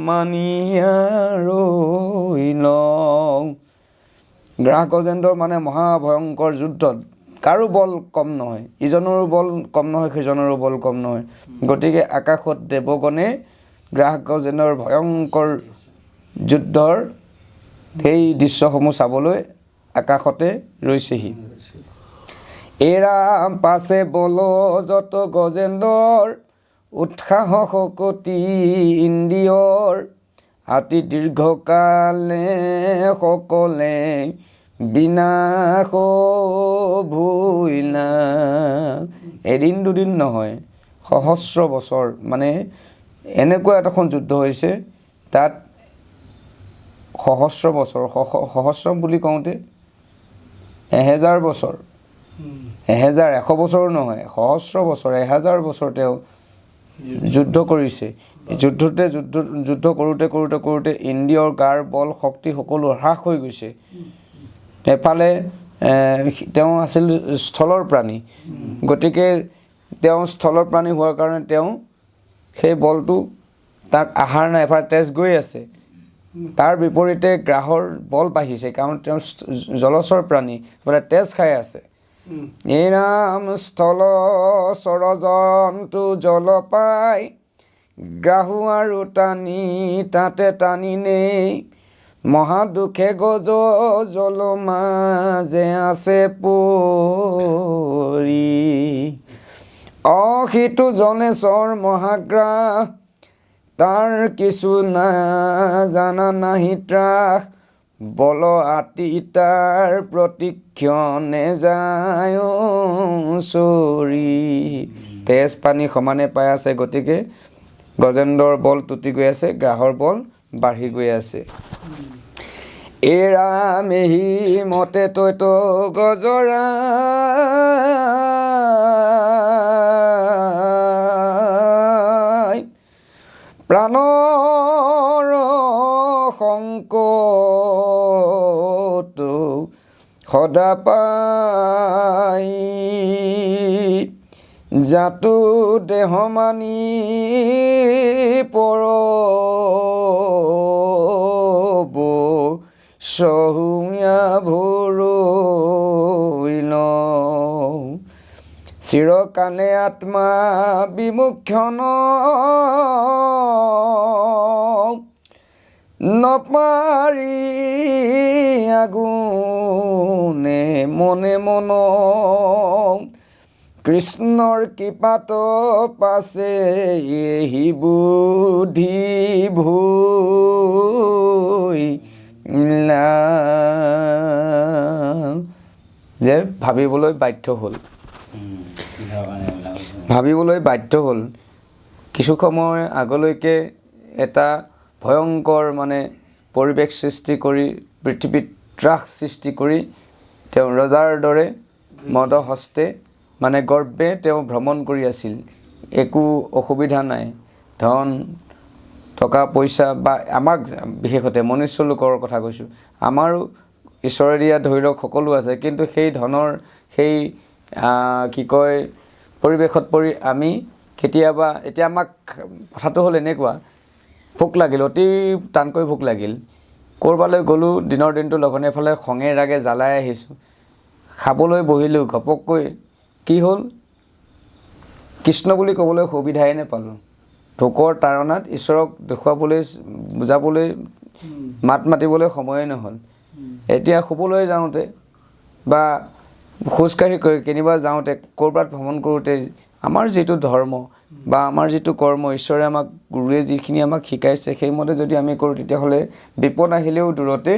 মানিয়া ৰৈ লওঁ গ্ৰাহ গজেন্দ্ৰৰ মানে মহাভয়ংকৰ যুদ্ধত কাৰো বল কম নহয় ইজনৰো বল কম নহয় সিজনৰো বল কম নহয় গতিকে আকাশত দেৱগণে গ্ৰাহ গজেন্দ্ৰৰ ভয়ংকৰ যুদ্ধৰ সেই দৃশ্যসমূহ চাবলৈ আকাশতে ৰৈছেহি এৰা পাছে বল যত গজেন্দ্ৰৰ উৎসাহ শকতি ইন্দ্ৰিয়ৰ আতি দীৰ্ঘকালে সকলে বিনাশ ভুইলা এদিন দুদিন নহয় সহস্ৰ বছৰ মানে এনেকুৱা এখন যুদ্ধ হৈছে তাত সহস্ৰ বছৰ সহস্ৰ বুলি কওঁতে 1000 বছৰ 1000 বছৰো নহয় সহস্ৰ বছৰ 1000 বছৰ তেওঁ যুদ্ধ কৰিছে যুদ্ধ কৰোঁতে ইন্দ্ৰিয়ৰ গাৰ বল শক্তি সকলো হ্ৰাস হৈ গৈছে এফালে তেওঁ আছিল স্থলৰ প্ৰাণী গতিকে তেওঁ স্থলৰ প্ৰাণী হোৱাৰ কাৰণে তেওঁ সেই বলটো তাক আহাৰ নাই এফালে তেজ গৈ আছে তাৰ বিপৰীতে গ্ৰাহৰ বল বাঢ়িছে কাৰণ তেওঁ জলচৰ প্ৰাণী এফালে তেজ খাই আছে এই নাম স্থল চৰজন্তু জল পাই গ্ৰাহু আৰু টানি তাতে টানি নেই মহাদুখে গজ জল মাজে আছে পৰি অহিতু জনেশ্বৰ মহাগ্ৰাহ তাৰ কিছু নাজানা নাহি ত্ৰাস বল আতি তাৰ প্ৰতিক্ষণে যায় চৰি তেজ পানী সমানে পাই আছে গতিকে গজেন্দ্ৰৰ বল টুটি গৈ আছে গ্ৰাহৰ বল বাঢ়ি গৈ আছে এৰা মেহি মতে তৈত গজৰা প্ৰাণৰ সংকট সদা পাই জাতু দেহ মানি পৰব সহুঙা ভৰৈল চিৰকালে আত্মা বিমুক্ষণ নপাৰি আগুনে মনে মন কৃষ্ণৰ কৃপাত পাছে এহি বুদ্ধি ভৈলা যে ভাবিবলৈ বাধ্য হ'ল কিছু সময় আগলৈকে এটা ভয়ংকৰ মানে পৰিৱেশ সৃষ্টি কৰি পৃথিৱীত ত্ৰাস সৃষ্টি কৰি তেওঁ ৰজাৰ দৰে মদহস্তে মানে গৰ্বে তেওঁ ভ্ৰমণ কৰি আছিল একো অসুবিধা নাই ধন টকা পইচা বা আমাক বিশেষতে মনুষ্য লোকৰ কথা কৈছোঁ আমাৰো ঈশ্বৰে দিয়া ধৈৰ্য সকলো আছে কিন্তু সেই ধনৰ সেই কি কয় পৰিৱেশত পৰি আমি কেতিয়াবা এতিয়া আমাক কথাটো হ'ল এনেকুৱা ভোক লাগিল অতি টানকৈ ভোক লাগিল ক'ৰবালৈ গ'লোঁ দিনৰ দিনটো লগনে এফালে খঙে ৰাগে জ্বালাই আহিছোঁ খাবলৈ বহিলোঁ ঘপককৈ কি হ'ল কৃষ্ণ বুলি ক'বলৈ সুবিধাই নাপালোঁ ভোকৰ তাৰণাত ঈশ্বৰক দেখুৱাবলৈ বুজাবলৈ মাত মাতিবলৈ সময়ে নহ'ল এতিয়া শুবলৈ যাওঁতে বা খোজকাঢ়ি কেনিবা যাওঁতে ক'ৰবাত ভ্ৰমণ কৰোঁতে আমাৰ যিটো ধৰ্ম বা আমাৰ যিটো কৰ্ম ঈশ্বৰে আমাক গুৰুৱে যিখিনি আমাক শিকাইছে সেইমতে যদি আমি কৰোঁ তেতিয়াহ'লে বিপদ আহিলেও দূৰতে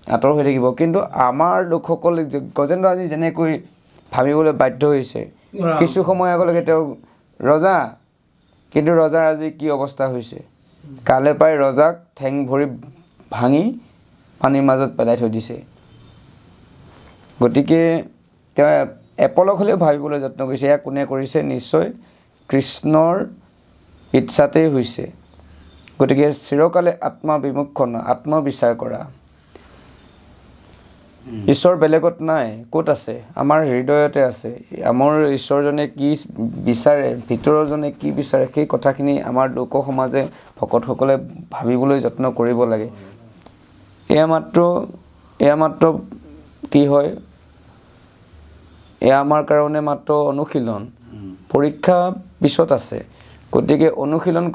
আঁতৰ হৈ থাকিব কিন্তু আমাৰ লোকসকলে গজেন্দ্ৰ আজি যেনেকৈ ভাবিবলৈ বাধ্য হৈছে কিছু সময় আগলৈকে তেওঁ ৰজা কিন্তু ৰজাৰ আজি কি অৱস্থা হৈছে কালে পাই ৰজাক ঠেং ভৰি ভাঙি পানীৰ মাজত পেলাই থৈ দিছে গতিকে তেওঁ এপলক হ'লেও ভাবিবলৈ যত্ন কৰিছে এয়া কোনে কৰিছে নিশ্চয় কৃষ্ণৰ ইচ্ছাতেই হৈছে গতিকে চিৰকালে আত্মা বিমুক্ষণ আত্মবিচাৰ কৰা ঈশ্বৰ বেলেগত নাই ক'ত আছে আমাৰ হৃদয়তে আছে আমাৰ ঈশ্বৰজনে কি বিচাৰে ভিতৰজনে কি বিচাৰে সেই কথাখিনি আমাৰ লোক সমাজে ভকতসকলে ভাবিবলৈ যত্ন কৰিব লাগে এয়া মাত্ৰ কি হয় এয়া আমাৰ কাৰণে মাত্ৰ অনুশীলন পৰীক্ষা পিছত আছে গতিকে অনুশীলন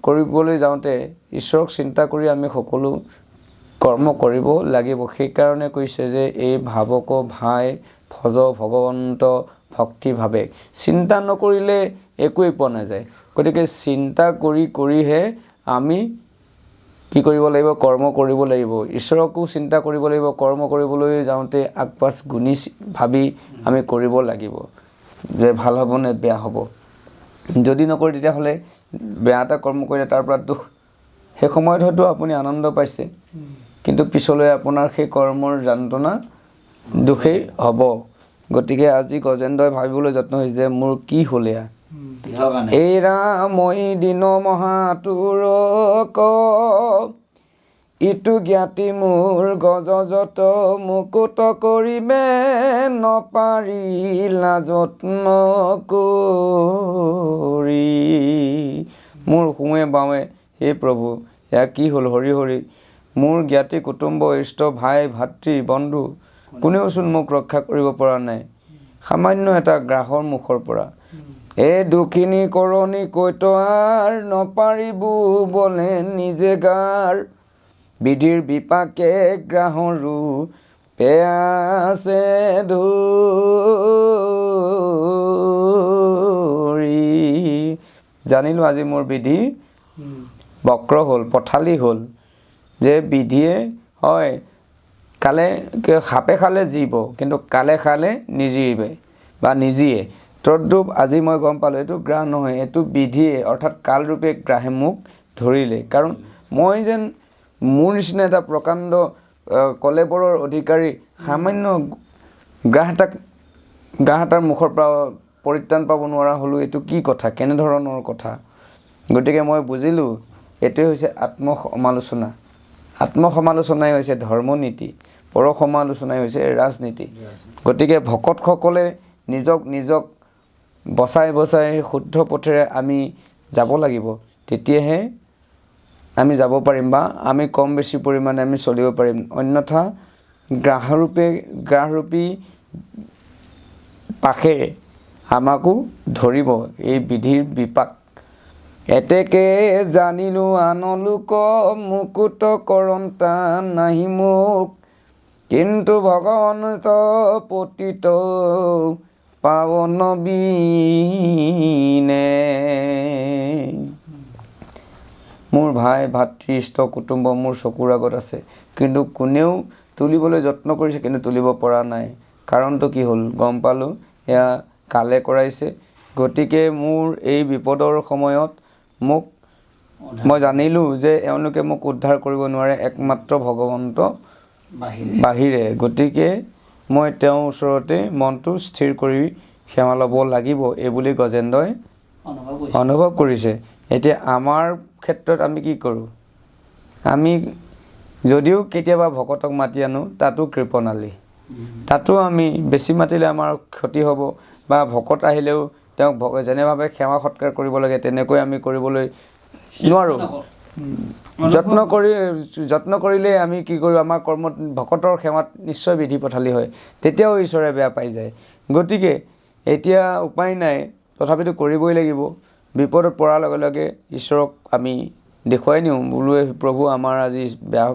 কৰিবলৈ যাওঁতে ঈশ্বৰক চিন্তা কৰি আমি সকলো কৰ্ম কৰিব লাগিব সেইকাৰণে কৈছে যে এই ভাৱক ভাই ভজ ভগৱন্ত ভক্তি ভাৱে চিন্তা নকৰিলে একোৱেই পোৱা নাযায় গতিকে চিন্তা কৰিহে আমি কি কৰিব লাগিব কৰ্ম কৰিব লাগিব ঈশ্বৰকো চিন্তা কৰিব লাগিব কৰ্ম কৰিবলৈ যাওঁতে আগপাছ গুণি ভাবি আমি কৰিব লাগিব যে ভাল হ'ব নে বেয়া হ'ব যদি নকৰি তেতিয়াহ'লে বেয়া এটা কৰ্ম কৰিলে তাৰ পৰা দুখ সেই সময়ত হয়তো আপুনি আনন্দ পাইছে, কিন্তু পিছলৈ আপোনাৰ সেই কৰ্মৰ যন্ত্ৰণা দুখেই হ'ব। গতিকে আজি গজেন্দ্ৰই ভাবিবলৈ যত্ন হৈছে যে মোৰ কি হ'ল এয়া। এই ৰামই দিন মহাতুৰ ইটো জ্ঞাতি মোৰ গজযত মুকুত কৰিবে নপাৰিলা যত্ন কৰি। মোৰ সোঁৱে বাৱে হে প্ৰভু, এয়া কি হ'ল? হৰি হৰি, মোৰ জ্ঞাতি কুটুম্ব ইষ্ট ভাই ভাতৃ বন্ধু কোনেওচোন মোক ৰক্ষা কৰিব পৰা নাই, সামান্য এটা গ্ৰাহৰ মুখৰ পৰা। এই দুখিনী কৰণী কৈতোৱাৰ নপাৰিব বলে নিজে গাৰ, বিধিৰ বিপাকে গ্ৰাহৰো পেয়াছে ধৰি। জানিলোঁ আজি মোৰ বিধি বক্ৰ হ'ল, পথালি হ'ল, যে বিধিয়ে হয় কালে সাপে খালে জীব, কিন্তু কালে খালে নিজিবে বা নিজিয়ে। তদ্ৰূপ আজি মই গম পালোঁ এইটো গ্ৰাহ নহয়, এইটো বিধিয়ে অৰ্থাৎ কালৰূপে গ্ৰাহে মোক ধৰিলে। কাৰণ মই যেন মোৰ নিচিনা এটা প্ৰকাণ্ড কলেবৰৰ অধিকাৰী সামান্য গ্ৰাহ এটাৰ মুখৰ পৰা পৰিত্ৰাণ পাব নোৱাৰা হ'লোঁ। এইটো কি কথা, কেনেধৰণৰ কথা? গতিকে মই বুজিলোঁ এইটোৱে হৈছে আত্মসমালোচনা। আত্মসমালোচনাই হৈছে ধৰ্মনীতি, পৰ সমালোচনাই হৈছে ৰাজনীতি। গতিকে ভকতসকলে নিজক বচাই বচাই শুদ্ধ পথেৰে আমি যাব লাগিব, তেতিয়াহে আমি যাব পাৰিম বা আমি কম বেছি পৰিমাণে আমি চলিব পাৰিম। অন্যথা গ্ৰাহৰূপী পাশে আমাকো ধৰিব, এই বিধিৰ বিপাক। এতেকে জানিলোঁ আন লোক মুকুত কৰন্তা নাহি মোক, কিন্তু ভগৱন্ত পতিত পাৱন বিনে। মোৰ ভাই ভাতৃ ইষ্ট কুটুম্ব মোৰ চকুৰ আগত আছে, কিন্তু কোনেও তুলিবলৈ যত্ন কৰিছে, কিন্তু তুলিব পৰা নাই। কাৰণটো কি হ'ল? গম পালোঁ এয়া কালে কৰাইছে। গতিকে মোৰ এই বিপদৰ সময়ত মই জানিলোঁ যে এওঁলোকে মোক উদ্ধাৰ কৰিব নোৱাৰে, একমাত্ৰ ভগৱন্ত বাহিৰে। গতিকে মই তেওঁৰ ওচৰতে মনটো স্থিৰ কৰি সেৱা ল'ব লাগিব, এইবুলি গজেন্দ্ৰই অনুভৱ কৰিছে। এতিয়া আমাৰ ক্ষেত্ৰত আমি কি কৰোঁ? আমি যদিও কেতিয়াবা ভকতক মাতি আনো, তাতো কৃপণালী, তাতো আমি বেছি মাতিলে আমাৰ ক্ষতি হ'ব, বা ভকত আহিলেও তেওঁক যেনেভাৱে সেৱা সৎকাৰ কৰিব লাগে তেনেকৈ আমি কৰিবলৈ নোৱাৰোঁ। যত্ন কৰিলে আমি কি কৰোঁ? আমাৰ কৰ্মত ভকতৰ সেৱাত নিশ্চয় বিধি পথালি হয়, তেতিয়াও ঈশ্বৰে বেয়া পাই যায়। গতিকে এতিয়া উপায় নাই, তথাপিতো কৰিবই লাগিব। বিপদত পৰাৰ লগে লগে ঈশ্বৰক আমি দেখুৱাই নিওঁ, বোলো প্ৰভু আমাৰ আজি বেয়া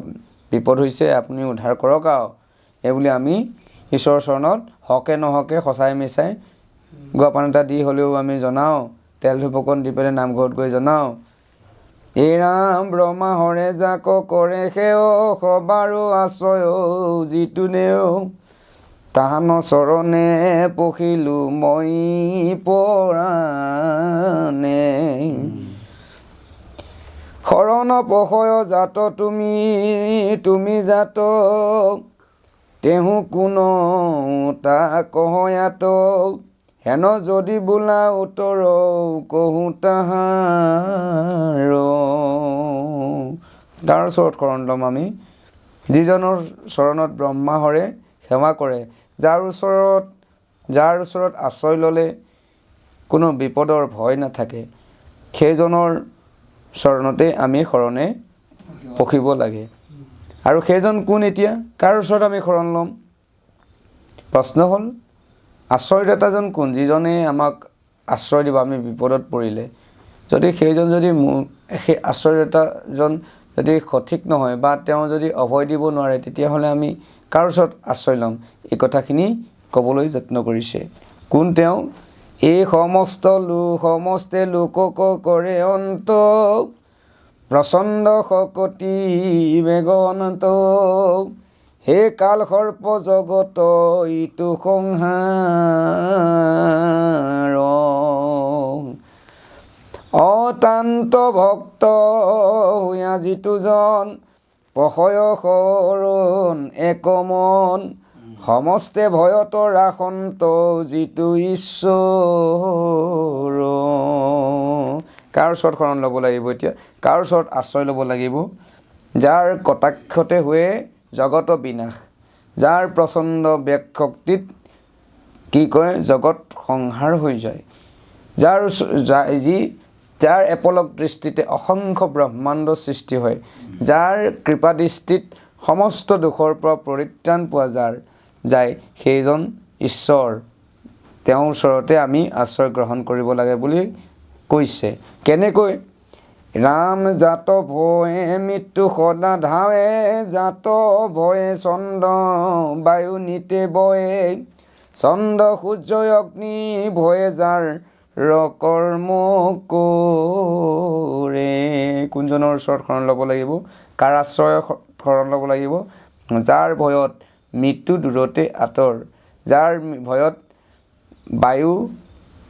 বিপদ হৈছে, আপুনি উদ্ধাৰ কৰক আৰু এইবুলি আমি ঈশ্বৰৰ চৰণত হকে নহকে সঁচাই মিছাই গুৱাপান এটা দি হ'লেও আমি জনাওঁ, তেল ধূপকণ দি পেলাই নামঘৰত গৈ জনাওঁ, এই ৰাম ব্ৰহ্মা হৰে যাক কৰে সেও সবাৰো আশ্ৰয় যিটো নেও, তাহান চৰণে পখিলো মই পৰাণে। শৰণ পহয় জাত তুমি জাত, তেহু কোন তাক কহয়াত, হেন যদি বোলা উত্তৰ কহো তাহাৰ। তাৰ ওচৰত শৰণ ল'ম আমি, যিজনৰ চৰণত ব্ৰহ্মাহৰে সেৱা কৰে, যাৰ ওচৰত আশ্ৰয় ল'লে কোনো বিপদৰ ভয় নাথাকে, সেইজনৰ চৰণতে আমি শৰণে পখিব লাগে। আৰু সেইজন কোন? এতিয়া কাৰ ওচৰত আমি শৰণ ল'ম? প্ৰশ্ন হ'ল আশ্ৰয়দাতাজন কোন? যিজনে আমাক আশ্ৰয় দিব আমি বিপদত পৰিলে। যদি সেইজন সেই আশ্ৰয়দাতাজন যদি সঠিক নহয় বা তেওঁ যদি অভয় দিব নোৱাৰে, তেতিয়াহ'লে আমি কাৰ ওচৰত আশ্ৰয় ল'ম? এই কথাখিনি ক'বলৈ যত্ন কৰিছে। কোন তেওঁ? এই সমস্তে লোকক কৰে অন্ত, প্ৰচণ্ড শকতি বেগৱন্ত, হে কাল সৰ্প জগত ইটো সংহাৰ। অতান্ত ভক্ত হৈয়া যিটোজন পশয় শৰণ একমন সমস্তে ভয়ত ৰাসন্ত যিটো ঈশ্বৰ। কাৰ ওচৰত শৰণ ল'ব লাগিব এতিয়া? কাৰ ওচৰত আশ্ৰয় ল'ব লাগিব? যাৰ কটাক্ষতে হৈয়ে জগত বিনাশ, যাৰ প্ৰচণ্ড বেগ শক্তিত কি কয় জগত সংহাৰ হৈ যায়, যাৰ এপলক দৃষ্টিতে অসংখ্য ব্ৰহ্মাণ্ড সৃষ্টি হয়, যাৰ কৃপা দৃষ্টিত সমস্ত দুখৰ পৰা পৰিত্ৰাণ পোৱা যায়, সেইজন ঈশ্বৰ। তেওঁৰ ওচৰতে আমি আশ্ৰয় গ্ৰহণ কৰিব লাগে বুলি কৈছে। কেনেকৈ? ৰাম জাত ভয়ে মৃত্যু সদা ধাৱে, জাত ভয়ে চন্দ্ৰ বায়ু নিতে বয়ে, চন্দ্ৰ সূৰ্য অগ্নি ভয়ে যাৰ কৰ্ম কৰে। কোনজনৰ ওচৰত শৰণ ল'ব লাগিব? কাৰ আশ্ৰয় শৰণ ল'ব লাগিব? যাৰ ভয়ত মৃত্যু দূৰতে আঁতৰ, যাৰ ভয়ত বায়ু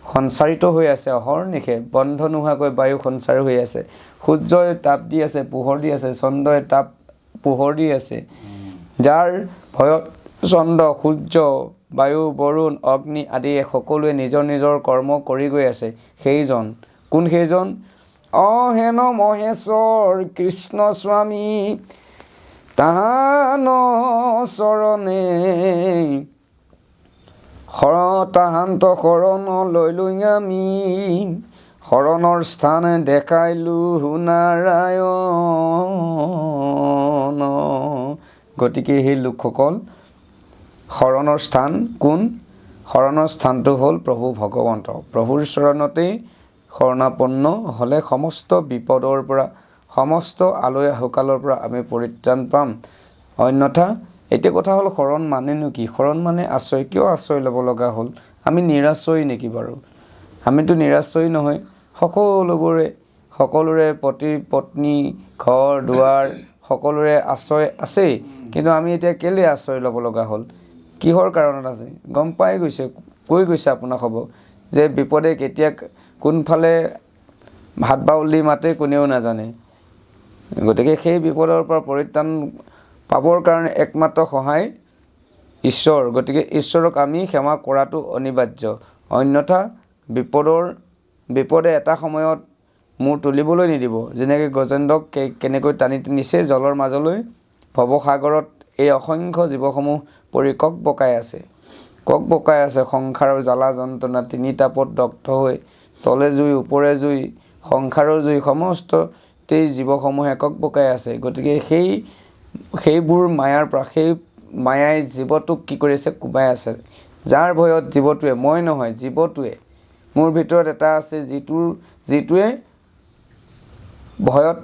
সঞ্চাৰিত হৈ আছে অহৰ্নিশে, বন্ধ নোহোৱাকৈ বায়ু সঞ্চাৰ হৈ আছে, সূৰ্যই তাপ দি আছে, পোহৰ দি আছে, চন্দ্ৰই তাপ পোহৰ দি আছে, যাৰ ভয়ত চন্দ্ৰ সূৰ্য বায়ু বৰুণ অগ্নি আদি সকলোৱে নিজৰ নিজৰ কৰ্ম কৰি গৈ আছে, সেইজন। কোন সেইজন? অহেন মহেশ্বৰ কৃষ্ণ স্বামী তাহান চৰণে, তাহান্ত শৰণ লৈলো আমি, শৰণৰ স্থান দেখাইলো নাৰায়ণ। গতিকে সেই লোকসকল শৰণৰ স্থান কোন? শৰণৰ স্থানটো হ'ল প্ৰভু ভগৱন্ত। প্ৰভুৰ চৰণতেই শৰণাপন্ন হ'লে সমস্ত বিপদৰ পৰা, সমস্ত আলৈ আহুকালৰ পৰা আমি পৰিত্ৰাণ পাম। অন্যথা এতিয়া কথা হ'ল শৰণ মানেনো কি? শৰণ মানে আশ্ৰয়। কিয় আশ্ৰয় ল'ব লগা হ'ল? আমি নিৰাশ্ৰয়ী নেকি বাৰু? আমিতো নিৰাশ্ৰয়ী নহয়। সকলোৰে পতি পত্নী ঘৰ দুৱাৰ সকলোৰে আশ্ৰয় আছেই, কিন্তু আমি এতিয়া কেলৈ আশ্ৰয় ল'ব লগা হ'ল? কিহৰ কাৰণত আছে? গম পাই গৈছে, কৈ গৈছে আপোনাক হ'ব যে বিপদে কেতিয়া কোনফালে হাত বাউলি মাতে কোনেও নাজানে। গতিকে সেই বিপদৰ পৰা পৰিত্ৰাণ পাবৰ কাৰণে একমাত্ৰ সহায় ঈশ্বৰ। গতিকে ঈশ্বৰক আমি সেৱা কৰাটো অনিবাৰ্য। অন্যথা বিপদে এটা সময়ত মূৰ তুলিবলৈ নিদিব। যেনেকৈ গজেন্দ্ৰক কেনেকৈ টানি নিছে জলৰ মাজলৈ, ভৱসাগৰত এই অসংখ্য জীৱসমূহ পৰি কক বকাই আছে সংসাৰৰ জ্বালা যন্ত্ৰণা, তিনি তাপত দগ্ধ হৈ, তলে জুই ওপৰে জুই, সংসাৰৰ জুই, সমস্ত জীৱসমূহে কক বকাই আছে। গতিকে সেইবোৰ মায়াৰ পৰা, সেই মায়াই জীৱটোক কি কৰিছে? কোবাই আছে। যাৰ ভয়ত জীৱটোৱে, মই নহয় জীৱটোৱে, মোৰ ভিতৰত এটা আছে যিটোৱে ভয়ত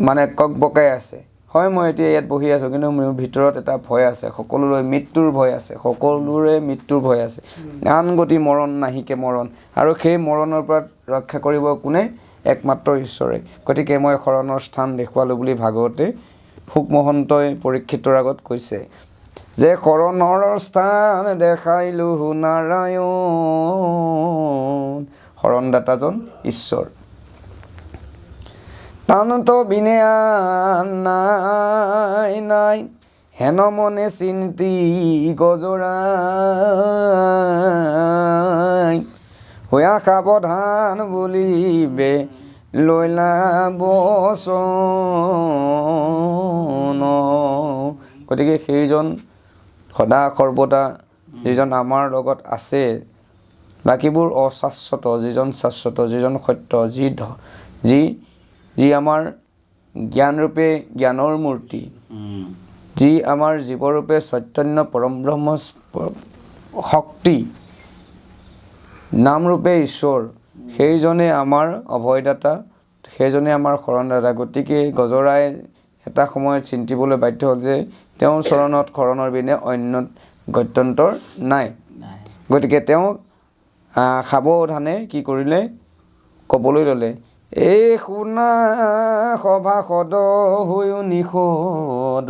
মানে কক বকাই আছে। হয়, মই এতিয়া ইয়াত বহি আছোঁ, কিন্তু মোৰ ভিতৰত এটা ভয় আছে। সকলোৰে মৃত্যুৰ ভয় আছে, আন গতি মৰণ নাহিকে মৰণ। আৰু সেই মৰণৰ পৰা ৰক্ষা কৰিব কোনে? একমাত্ৰ ঈশ্বৰে। গতিকে মই শৰণৰ স্থান দেখুৱালোঁ বুলি ভাগৱতে শুক মহন্তই পৰীক্ষিতৰ আগত কৈছে যে শৰণৰ স্থান দেখাইলো নাৰায়ণ। শৰণদাতাজন ঈশ্বৰ। তানত বিনে নাই হেন মনে চিন্তি গজৰাই, হৈয়া সাৱধান বুলিবে লৈলা বচন। গতিকে সেইজন সদা সৰ্বদা যিজন আমাৰ লগত আছে, বাকীবোৰ অশাশ্বত, যিজন শাশ্বত, যিজন সত্য, যি আমাৰ জ্ঞানৰূপে জ্ঞানৰ মূৰ্তি, যি আমাৰ জীৱৰূপে চৈতন্য পৰমব্ৰহ্ম শক্তি, নামৰূপে ঈশ্বৰ, সেইজনে আমাৰ অভয়দাতা, সেইজনে আমাৰ শৰণদাতা। গতিকে গজৰাই এটা সময়ত চিন্তিবলৈ বাধ্য হ'ল যে তেওঁৰ চৰণত শৰণৰ বিনে অন্য গত্যন্তৰ নাই। গতিকে তেওঁ সাৱধানে কি কৰিলে? ক'বলৈ ল'লে, এই শুনা সভাসদ হৈও নিষদ,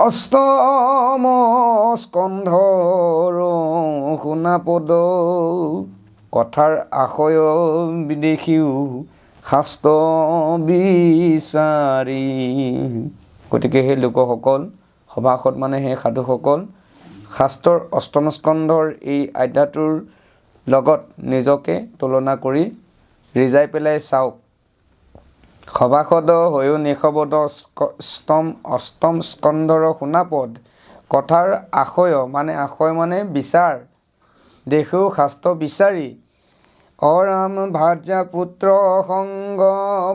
অষ্টম স্কন্ধৰ শুনা পদ, কথাৰ আশয় বিদেশীও শাস্ত্ৰ বিচাৰি। গতিকে সেই লোকসকল, সভাসদ মানে সেই সাধুসকল, শাস্ত্ৰৰ অষ্টম স্কন্ধৰ এই অধ্যায়টোৰ লগত নিজকে তুলনা কৰি ৰিজাই পেলাই চাওক। সভাসদ হৈও নিশবদ অষ্টম স্কন্ধৰ শুনাপদ, কথাৰ আশয় মানে বিচাৰ, দেশেও শাস্ত্ৰ বিচাৰি। অৰাম ভাৰ্যা পুত্ৰ সংগ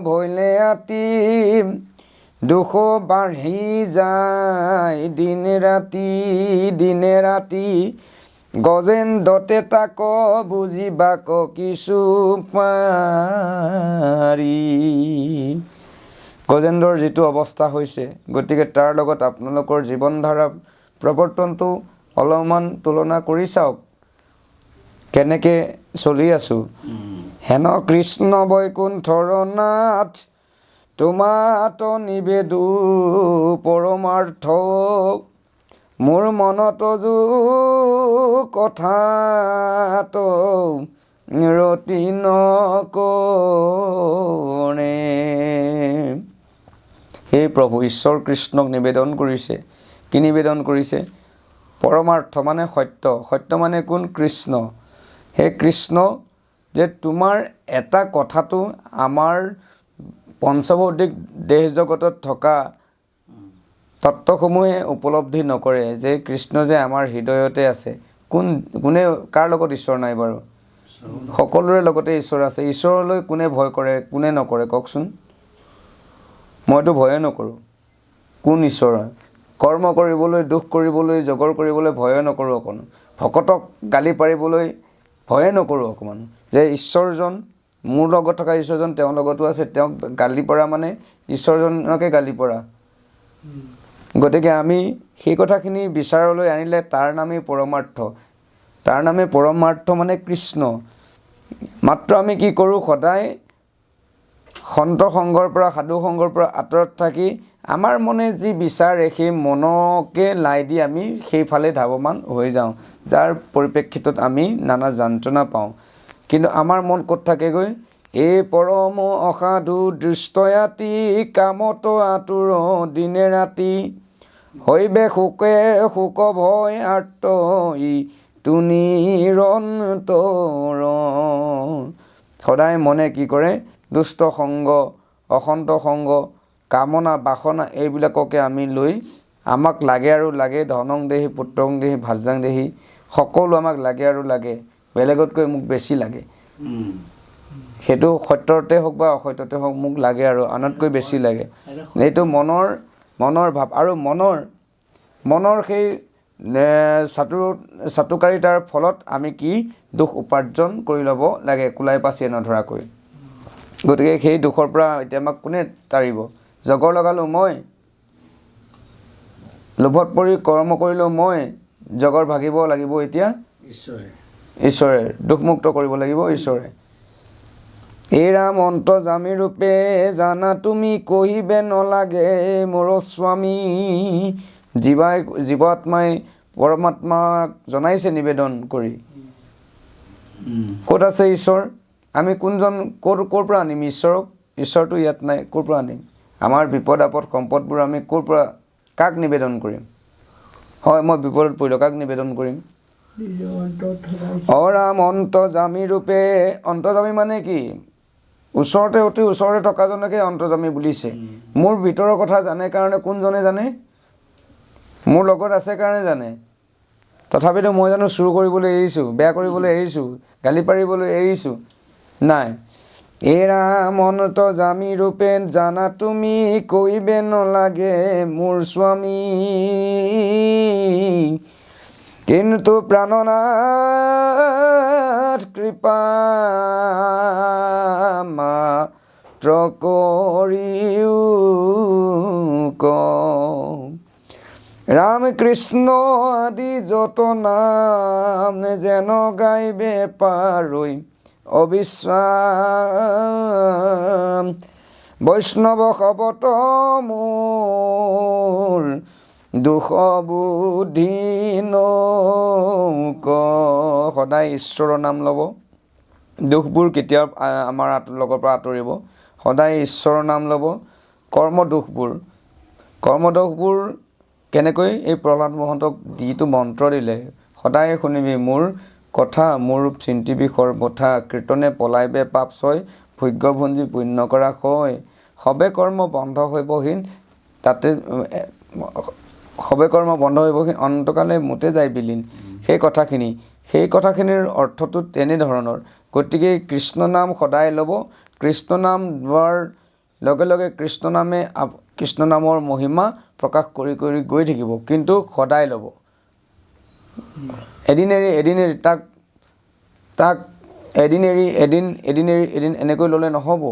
ভৈলে আতি, দুখ বাঢ়ি যায় দিনে ৰাতি। গজেন্দ্ৰতে তাক বুজিবাক কিছু পাৰি। গজেন্দ্ৰৰ যিটো অৱস্থা হৈছে, গতিকে তাৰ লগত আপোনালোকৰ জীৱন ধাৰা প্ৰৱৰ্তনটো অলপমান তুলনা কৰি চাওক, কেনেকে চলি আছোঁ। হেন কৃষ্ণ বৈকুণ্ঠৰ নাথ, তোমাত নিবেদো পৰমাৰ্থ। মোৰ মনত যো কথাত ৰতি নকৰে। হে প্ৰভু, ঈশ্বৰ কৃষ্ণক নিবেদন কৰিছে। কি নিবেদন কৰিছে? পৰমাৰ্থ মানে সত্য। সত্য মানে কোন? কৃষ্ণ। হে কৃষ্ণ, যে তোমাৰ এটা কথাটো আমাৰ পঞ্চভৌতিক দেশ জগতত থকা তত্ত্বসমূহে উপলব্ধি নকৰে, যে কৃষ্ণ যে আমাৰ হৃদয়তে আছে। কোনে কাৰ লগত ঈশ্বৰ নাই বাৰু? সকলোৰে লগতে ঈশ্বৰ আছে। ঈশ্বৰলৈ কোনে ভয় কৰে, কোনে নকৰে কওকচোন? মইতো ভয়ে নকৰোঁ। কোন ঈশ্বৰ? কৰ্ম কৰিবলৈ, দুখ কৰিবলৈ, জগৰ কৰিবলৈ ভয়ে নকৰোঁ অকণো। ভকতক গালি পাৰিবলৈ ভয়ে নকৰোঁ অকণমান, যে ঈশ্বৰজন, মোৰ লগত থকা ঈশ্বৰজন তেওঁৰ লগতো আছে। তেওঁক গালি পৰা মানে ঈশ্বৰজনকে গালি পৰা। গতিকে আমি সেই কথাখিনি বিচাৰলৈ আনিলে তাৰ নামেই পৰমাৰ্থ। তাৰ নামে পৰমাৰ্থ মানে কৃষ্ণ। মাত্ৰ আমি কি কৰোঁ? সদায় সন্ত সংগৰ পৰা, সাধু সংগৰ পৰা আঁতৰত থাকি আমাৰ মনে যি বিচাৰে সেই মনকে লাই দি আমি সেইফালে ধাৱমান হৈ যাওঁ, যাৰ পৰিপ্ৰেক্ষিতত আমি নানা যন্ত্ৰণা পাওঁ। কিন্তু আমাৰ মন ক'ত থাকেগৈ? এই পৰম অসাধু দৃষ্টয়াতি, কামত আতুৰ দিনে ৰাতি। হৈবে শোকে শোক ভয় আৰ্ত, ইটো নিৰন্তৰ। সদায় মনে কি কৰে? দুষ্ট সংগ, অসন্ত সংগ, কামনা বাসনা এইবিলাককে আমি লৈ, আমাক লাগে আৰু লাগে, ধনং দেহি পুত্ৰং দেহি ভাৰ্যাং দেহি, সকলো আমাক লাগে আৰু লাগে, বেলেগতকৈ মোক বেছি লাগে। সেইটো সত্যতে হওক বা অসত্যতে হওক, মোক লাগে আৰু আনতকৈ বেছি লাগে। এইটো মনৰ ভাৱ। আৰু মনৰ সেই চাটুকাৰিতাৰ ফলত আমি কি দুখ উপাৰ্জন কৰি ল'ব লাগে, কোলাই পাচিয়ে নধৰাকৈ। গতিকে সেই দুখৰ পৰা এতিয়া আমাক কোনে তাৰিব? জগৰ লগালোঁ মই, লোভত পৰি কৰ্ম কৰিলোঁ মই, জগৰ ভাগিব লাগিব এতিয়া ঈশ্বৰে, দুখমুক্ত কৰিব লাগিব ঈশ্বৰে। এৰা মন্ত জামি ৰূপে, জানা তুমি কহিবে নলাগে মোৰ স্বামী। জীৱাত্মাই পৰমাত্মাক জনাইছে নিবেদন কৰি। ক'ত আছে ঈশ্বৰ? আমি কোনজন, ক'ৰ পৰা আনিম ঈশ্বৰক? ঈশ্বৰটো ইয়াত নাই, ক'ৰ পৰা আনিম? আমাৰ বিপদ আপদ সম্পদবোৰ আমি ক'ৰ পৰা, কাক নিবেদন কৰিম? হয়, মই বিপদত পৰিলোঁ, কাক নিবেদন কৰিম? অৰাম অন্তৰ্যামী ৰূপে। অন্তৰ্যামী মানে কি? ওচৰতে, অতি ওচৰতে থকাজনকে অন্তৰ্যামী বুলিছে। মোৰ ভিতৰৰ কথা জানে কাৰণে কোনজনে জানে? মোৰ লগত আছে কাৰণে জানে। তথাপিতো মই জানো চুৰ কৰিবলৈ এৰিছোঁ, বেয়া কৰিবলৈ এৰিছোঁ, গালি পাৰিবলৈ এৰিছোঁ? নাই। এৰা মনত জামি ৰূপে, জানা তুমি কৈবে নলাগে মোৰ স্বামী। কিন্তু প্ৰাণনাথ কৃপা মাত্ৰ কৰিও ৰাম কৃষ্ণ আদি যত নাম, যেন গাইবে পাৰৈ অবিশ্ৰাম। বৈষ্ণৱ শবত মোৰ, দুখ বুদ্ধি নৌক। সদায় ঈশ্বৰৰ নাম ল'ব, দুখবোৰ কেতিয়াও আমাৰ লগৰ পৰা আঁতৰিব। সদায় ঈশ্বৰৰ নাম ল'ব। কৰ্মদোষবোৰ কেনেকৈ এই প্ৰহ্লাদ মহন্তক যিটো মন্ত্ৰ দিলে, সদায় শুনিবি মোৰ কথা, মোৰ ৰূপ চিন্তিবি সৰ্বথা, কীৰ্তনে পলাইবে পাপ ছয়, ভোগ্য ভঞ্জি পুণ্য কৰা হয়, সবে কৰ্ম বন্ধ হৈবহীন, তাতে সবে কৰ্ম বন্ধ হৈবহীন, অন্তকালে মোতে যায় বিলীন। সেই কথাখিনিৰ অৰ্থটো তেনেধৰণৰ। গতিকে কৃষ্ণ নাম সদায় ল'ব। কৃষ্ণ নাম লোৱাৰ লগে লগে কৃষ্ণ নামৰ মহিমা প্ৰকাশ কৰি কৰি গৈ থাকিব, কিন্তু সদায় ল'ব। এদিন এদিন এনেকৈ ল'লে নহ'ব।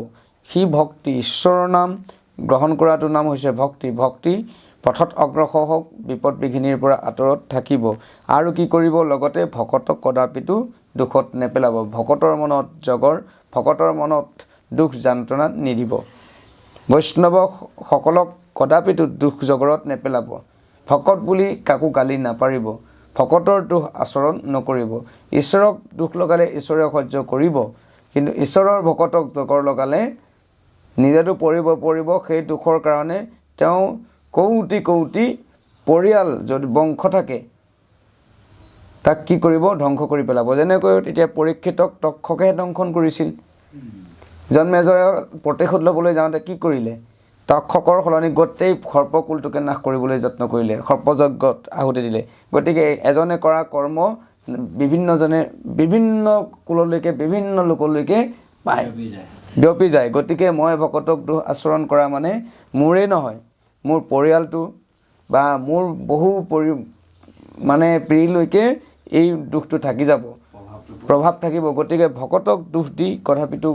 সি ভক্তি, ঈশ্বৰৰ নাম গ্ৰহণ কৰাটো নাম হৈছে ভক্তি। ভক্তি পথত অগ্ৰসৰ হওক, বিপদ বিঘিনিৰ পৰা আঁতৰত থাকিব। আৰু কি কৰিব, লগতে ভকতক কদাপিতো দুখত নেপেলাব। ভকতৰ মনত দুখ যন্ত্ৰণা নিদিব। বৈষ্ণৱসকলক কদাপিতো দুখ জগৰত নেপেলাব। ভকত বুলি কাকো গালি নাপাৰিব। ভকতৰ দোষ আচৰণ নকৰিব। ঈশ্বৰক দুখ লগালে ঈশ্বৰে সহ্য কৰিব, কিন্তু ঈশ্বৰৰ ভকতক জগৰ লগালে নিজেতো পৰিব। সেই দুখৰ কাৰণে তেওঁ কৌটি পৰিয়াল যদি বংশ থাকে, তাক কি কৰিব, ধ্বংস কৰি পেলাব। যেনেকৈ এতিয়া পৰীক্ষিতক তক্ষকেহে দংশন কৰিছিল। জন্মেজয়ে প্ৰতিশোধ ল'বলৈ যাওঁতে কি কৰিলে, তক্ষকৰ সলনি গোটেই সৰ্পকুলটোকে নাশ কৰিবলৈ যত্ন কৰিলে, সৰ্পযজ্ঞত আহুতি দিলে। গতিকে এজনে কৰা কৰ্ম বিভিন্নজনে বিভিন্ন কুললৈকে, বিভিন্ন লোকলৈকে পায়, বিয়পি যায়। গতিকে মই ভকতক দোষ আচৰণ কৰা মানে মোৰেই নহয়, মোৰ পৰিয়ালটো বা মোৰ বহু পিঢ়িলৈকে এই দুখটো থাকি যাব, প্ৰভাৱ থাকিব। গতিকে ভকতক দোষ দি কদাপিতো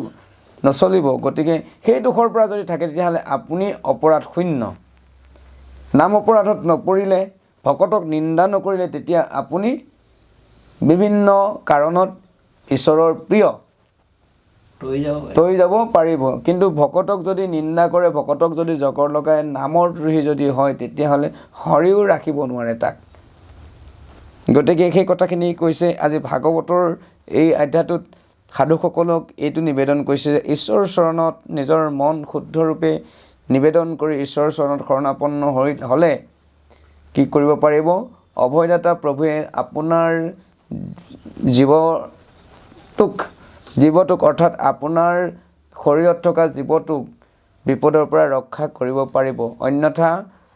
নচলিব। গতিকে সেই দুখৰ পৰা যদি থাকে, তেতিয়াহ'লে আপুনি অপৰাধ শূন্য। নাম অপৰাধত নপৰিলে, ভকতক নিন্দা নকৰিলে, তেতিয়া আপুনি বিভিন্ন কাৰণত ঈশ্বৰৰ প্ৰিয় তৰি যাব পাৰিব। কিন্তু ভকতক যদি নিন্দা কৰে, ভকতক যদি জগৰ লগাই নামৰ দ্ৰোহী যদি হয়, তেতিয়াহ'লে হৰিও ৰাখিব নোৱাৰে তাক। গতিকে সেই কথাখিনি কৈছে। আজি ভাগৱতৰ এই অধ্যায়টোত সাধুসকলক এইটো নিবেদন কৰিছে যে ঈশ্বৰৰ চৰণত নিজৰ মন শুদ্ধৰূপে নিবেদন কৰি ঈশ্বৰৰ চৰণত শৰণাপন্ন হ'লে কি কৰিব পাৰিব, অভয়দাতা প্ৰভুৱে আপোনাৰ জীৱটোক অৰ্থাৎ আপোনাৰ শৰীৰত থকা জীৱটোক বিপদৰ পৰা ৰক্ষা কৰিব পাৰিব। অন্যথা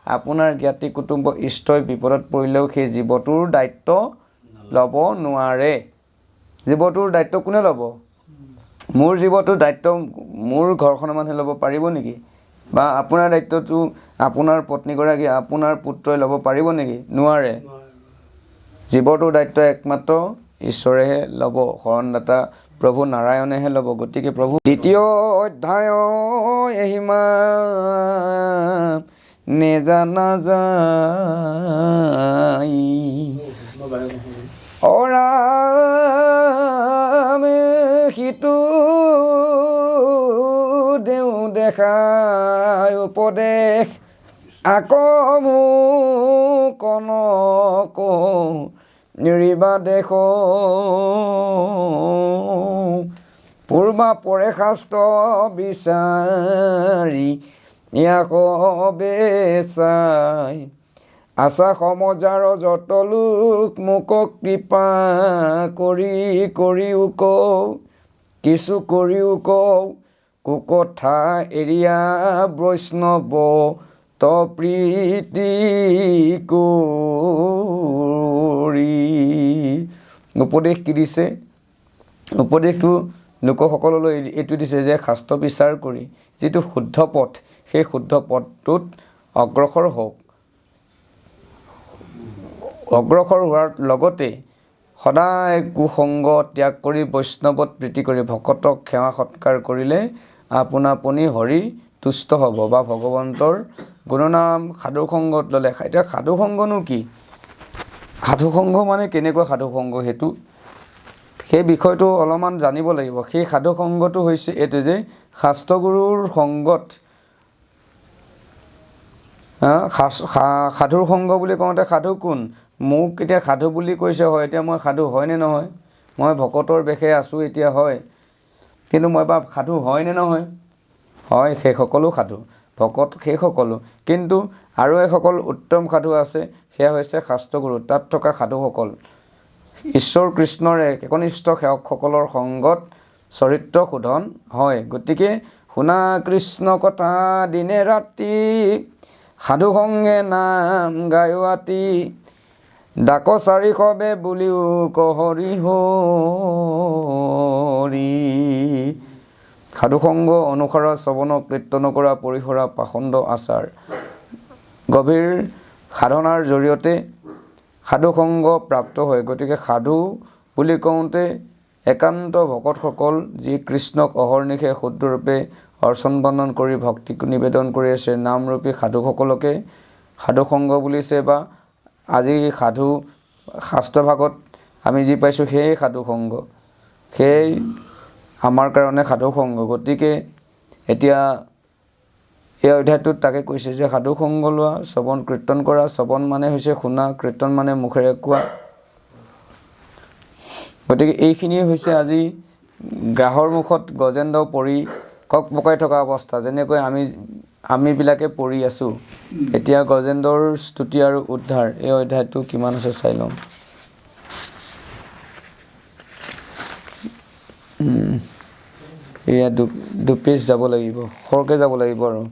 আপোনাৰ জ্ঞাতি কুটুম্ব ইষ্টই বিপদত পৰিলেও সেই জীৱটোৰ দায়িত্ব ল'ব নোৱাৰে। জীৱটোৰ দায়িত্ব কোনে ল'ব? মোৰ জীৱটোৰ দায়িত্ব মোৰ ঘৰখনৰ মানুহে ল'ব পাৰিব নেকি? বা আপোনাৰ দায়িত্বটো আপোনাৰ পত্নীগৰাকী, আপোনাৰ পুত্ৰই ল'ব পাৰিব নেকি? নোৱাৰে। জীৱটোৰ দায়িত্ব একমাত্ৰ ঈশ্বৰেহে ল'ব, শৰণদাতা প্ৰভু নাৰায়ণেহে ল'ব। গতিকে প্ৰভু দ্বিতীয় অধ্যায় এহিমা নেজানা যায়, অৰামে সিটো দেও দেখায় উপদেশ, আকমো কনক নিৰিবা দেশ, পূৰ্বা পৰে শাস্ত্ৰ বিচাৰি ইয়াক বেচাই, আশা সমাজাৰ যত লোক মোক কৃপা কৰিও কওঁ, কিছু কৰিও কওঁ, কুকথা এৰিয়া বৈষ্ণৱ ত প্ৰীতি কৰি। উপদেশ কি দিছে? উপদেশটো লোকসকললৈ এইটো দিছে যে শাস্ত্ৰ বিচাৰ কৰি যিটো শুদ্ধ পথ, সেই শুদ্ধ পথটোত অগ্ৰসৰ হওক। অগ্ৰসৰ হোৱাৰ লগতে সদায় কুসংগ ত্যাগ কৰি বৈষ্ণৱত প্ৰীতি কৰি ভকতক সেৱা সৎকাৰ কৰিলে আপোনাপনি হৰি তুষ্ট হ'ব বা ভগৱন্তৰ গুণনাম সাধুসংগত ল'লে। এতিয়া সাধুসংগনো কি? সাধুসংগ মানে কেনেকুৱা সাধুসংগ, সেই বিষয়টো অলপমান জানিব লাগিব। সেই সাধুসংগটো হৈছে এইটো যে শাস্ত্ৰগুৰুৰ সংগত, সাধুৰ সংগ বুলি কওঁতে সাধু কোন? মোক এতিয়া সাধু বুলি কৈছে, হয় এতিয়া মই সাধু হয়নে নহয়? মই ভকতৰ বেশে আছোঁ এতিয়া, হয় কিন্তু মই বা সাধু হয়নে নহয়? হয়, সেইসকলো সাধু, ভকত সেইসকলো। কিন্তু আৰু এসকল উত্তম সাধু আছে, সেয়া হৈছে শাস্ত্ৰগুৰু। তাত থকা সাধুসকল ঈশ্বৰ কৃষ্ণৰ একনিষ্ঠ সেৱকসকলৰ সংগত চৰিত্ৰ শোধন হয়। গতিকে শুনা কৃষ্ণ কথা দিনে ৰাতি, সাধু সংগে নাম গায়ো আতি, ডাক 400 বুলিও কহৰি হৰি। সাধুসংগ অনুসাৰা শ্ৰৱণ কীৰ্তন কৰা পৰিসৰা পাখণ্ড আচাৰ। গভীৰ সাধনাৰ জৰিয়তে সাধুসংগ প্ৰাপ্ত হয়। গতিকে সাধু বুলি কওঁতে একান্ত ভকতসকল যি কৃষ্ণক অহৰ্নিশে শুদ্ধৰূপে অৰ্চন বন্দন কৰি ভক্তি নিবেদন কৰি আছে, নামৰূপী সাধুসকলকে সাধুসংগ বুলিছে। বা আজি সাধু শাস্ত্ৰভাগত আমি যি পাইছোঁ সেই সাধুসংগ, সেই আমাৰ কাৰণে সাধুসংগ। গতিকে এতিয়া এই অধ্যায়টোত তাকে কৈছে যে সাধুসংগ লোৱা, শ্ৰৱণ কীৰ্তন কৰা। শ্ৰৱণ মানে হৈছে শুনা, কীৰ্তন মানে মুখেৰে কোৱা। গতিকে এইখিনিয়ে হৈছে আজি গ্ৰাহৰ মুখত গজেন্দ্ৰ পৰি কক পকাই থকা অৱস্থা। যেনেকৈ আমিবিলাকে পৰি আছোঁ, এতিয়া গজেন্দ্ৰৰ স্তুতি আৰু উদ্ধাৰ। এই অধ্যায়টো কিমান আছে চাই লওঁ। এয়া দুপেজ যাব লাগিব, সৰকৈ যাব লাগিব আৰু।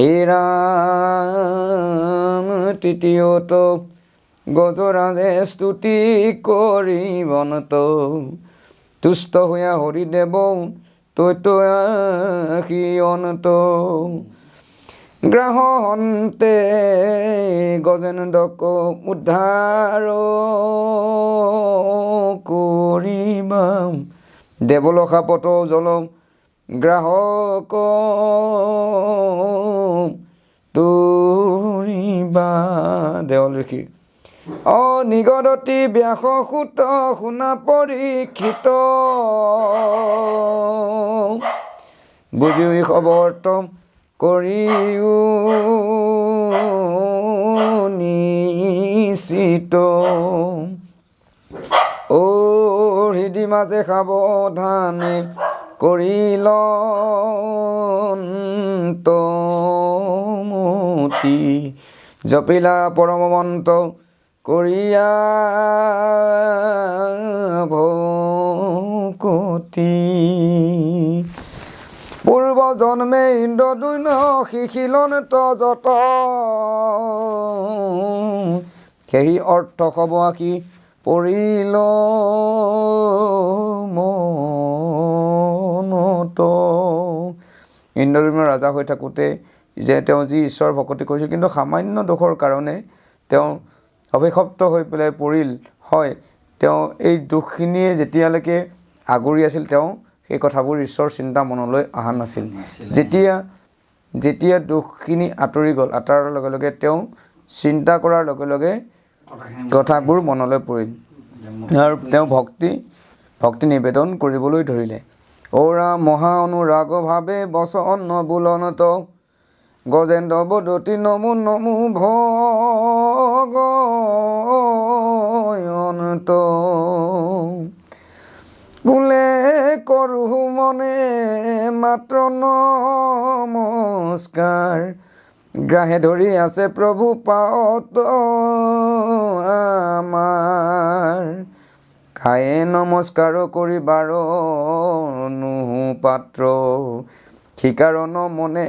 এই ৰাম তৃতীয়ত গজৰাজে স্তুতি কৰি বনত, তুষ্ট হৈয়া হৰিদেৱ তৈতয়াসী অন্ত। গ্ৰাহন্তে গজেন্দ্ৰক উদ্ধাৰ কৰিবা, দেৱলখাপত জল গ্ৰাহক তুৰিবা। দেৱল ঋষি নিগদতি ব্যাসসুত শুনা পৰীক্ষিত, বুজিও খবৰ্ত কৰিও নিশ্চিত। হৃদি মাজে সাৱধানে কৰিল মতি, জপিলা পৰমমন্ত কৰিয়া ভকতি। পূৰ্ব জন্মে ইন্দ্ৰদৈন্য শিখিলন্ত যত, সেই অৰ্থ সব আঁকি পৰিল মনত। ইন্দ্ৰদৈন্য ৰাজা হৈ থাকোঁতে যে তেওঁ যি ঈশ্বৰৰ ভকতি কৰিছিল, কিন্তু সামান্য দোষৰ কাৰণে তেওঁ অভিশপ্ত হৈ পেলাই পৰিল। হয়, তেওঁ এই দুখখিনিয়ে যেতিয়ালৈকে আগুৰি আছিল, তেওঁ সেই কথাবোৰ ঈশ্বৰ চিন্তা মনলৈ অহা নাছিল। যেতিয়া দুখখিনি আঁতৰি গ'ল, আঁতৰাৰ লগে লগে তেওঁ চিন্তা কৰাৰ লগে লগে কথাবোৰ মনলৈ পৰিল আৰু তেওঁ ভক্তি নিবেদন কৰিবলৈ ধৰিলে। ঔৰা মহা অনুৰাগ ভাৱে বচন বোলনত, গজেন্দ্ৰ বদতি নমো নমো ভগয়ন্ত। কুলে কৰো মনে মাত্ৰ নমস্কাৰ, গ্ৰাহে ধৰি আছে প্ৰভু পাৱত আমাৰ। খায়ে নমস্কাৰ কৰিবাৰ নুহু পাত্ৰ, শিকাৰণ মনে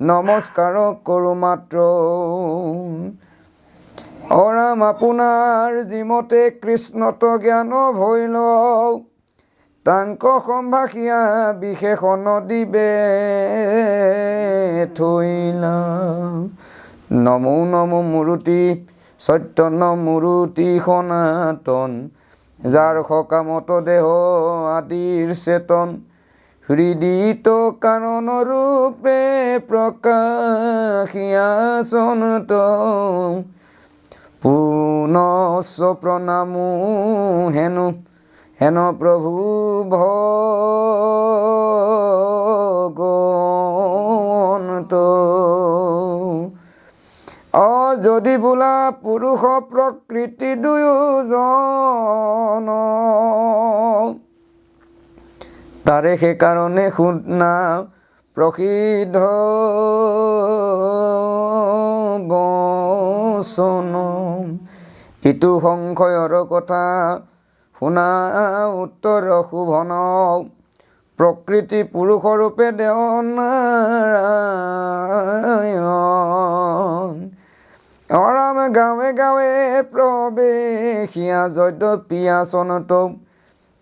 নমস্কাৰ কৰোঁ মাত্ৰ। অৰাম আপোনাৰ যিমতে কৃষ্ণত জ্ঞান ভৈল, তাংক সম্ভাষিয়া বিশেষণ দিবে থৈলা। নমো নমো মূৰ্তি সত্যন মূৰ্তি সনাতন, যাৰ সকামত দেহ আদিৰ চেতন, হৃদিত কাৰণ ৰূপে প্ৰকাশিয়া সনত। পুনশ্চ প্ৰণামো হেন প্ৰভু ভগৱন্ত। যদি বোলা পুৰুষ প্ৰকৃতি দুয়োজন, তাৰে সেইকাৰণে শুনা প্ৰসিদ্ধ বচন ইটো সংশয়ৰ কথা শুনা উত্তৰ শোভন প্ৰকৃতি পুৰুষৰূপে দেৱ নাৰায়ণ অৰাম গাঁৱে গাঁৱে প্ৰৱেশিয়া যদ্যপিয়া চনত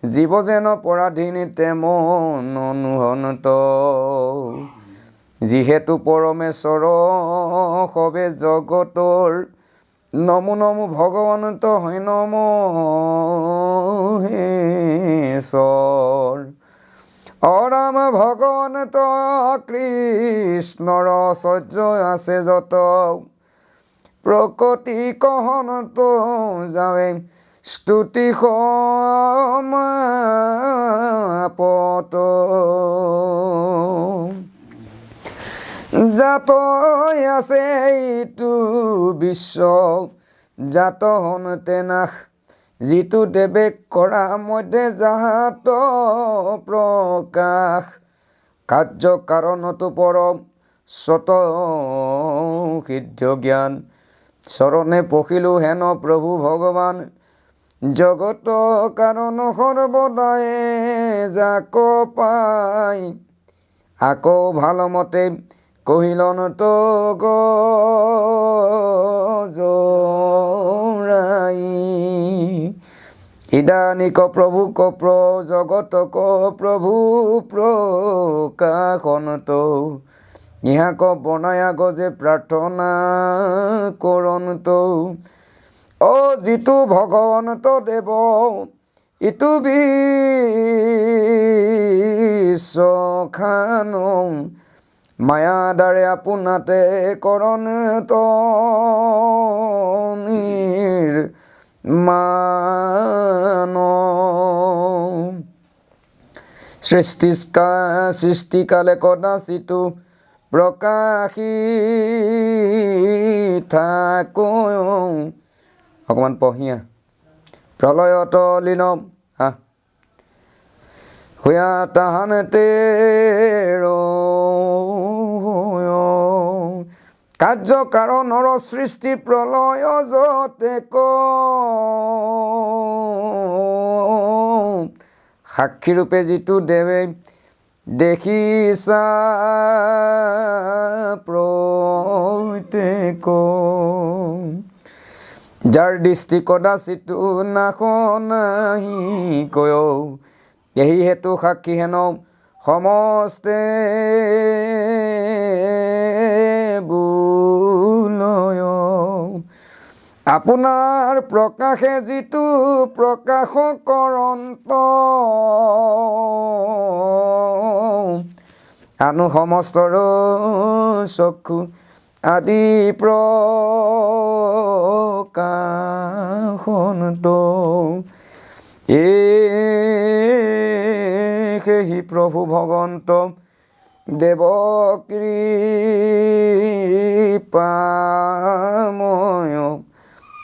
জীৱ যেন পৰাধীনিতে মন অনুহনত যিহেতু পৰমেশ্বৰ সবে জগতৰ নমো নমো ভগৱন্ত হয় নম হেশ্বৰ অৰাম ভগৱন্ত কৃষ্ণৰ ঐশ্বৰ্য আছে যত প্ৰকৃতি কহনত যাৱে স্তুতি সমাপত জাত আছে ইটো বিশ্ব জাত হনতে নাশ যিটো দেৱে কৰা মধ্যে জাত প্ৰকাশ কাৰ্য কাৰণতো পৰম স্বত সিদ্ধ জ্ঞান চৰণে পখিলো হেন প্ৰভু ভগৱান জগত কাৰণ সৰ্বদাই যাক পাই আকৌ ভালমতে কহিলন তো গজৰাই ইদানিক প্ৰভু ক জগত ক প্ৰভু প্ৰকাশনত ইহাক বনায়া গজে প্ৰাৰ্থনা কৰন্ত অ যিটো ভগৱন্ত দেৱ ইটো বিশ্বখান মায়া দ্বাৰে আপোনাতে কৰণ তনিৰ মান সৃষ্টিকালে কদাচিতো প্ৰকাশী থাকো অকণমান পঢ়িয়া প্ৰলয়ত লীন হোয়া তাহানতে কাৰ্য কাৰণৰ সৃষ্টি প্ৰলয় যতে সাক্ষীৰূপে যিটো দেৱে দেখিছা প্ৰত্যেক যাৰ দৃষ্টি কদাচিতো নাশ নাহি কয় এই হেতু সাক্ষী হেন সমস্তে বুলয় আপোনাৰ প্ৰকাশে যিটো প্ৰকাশ কৰন্ত আনু সমস্তৰ চক্ষু আদি প্ৰকাশনত সেহি প্ৰভু ভগৱন্ত দেৱ কৃপাময়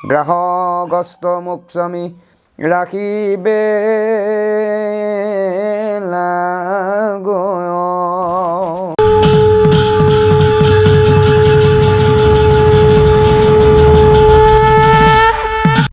গ্ৰাহগ্ৰস্ত মোক স্বামী ৰাখিবে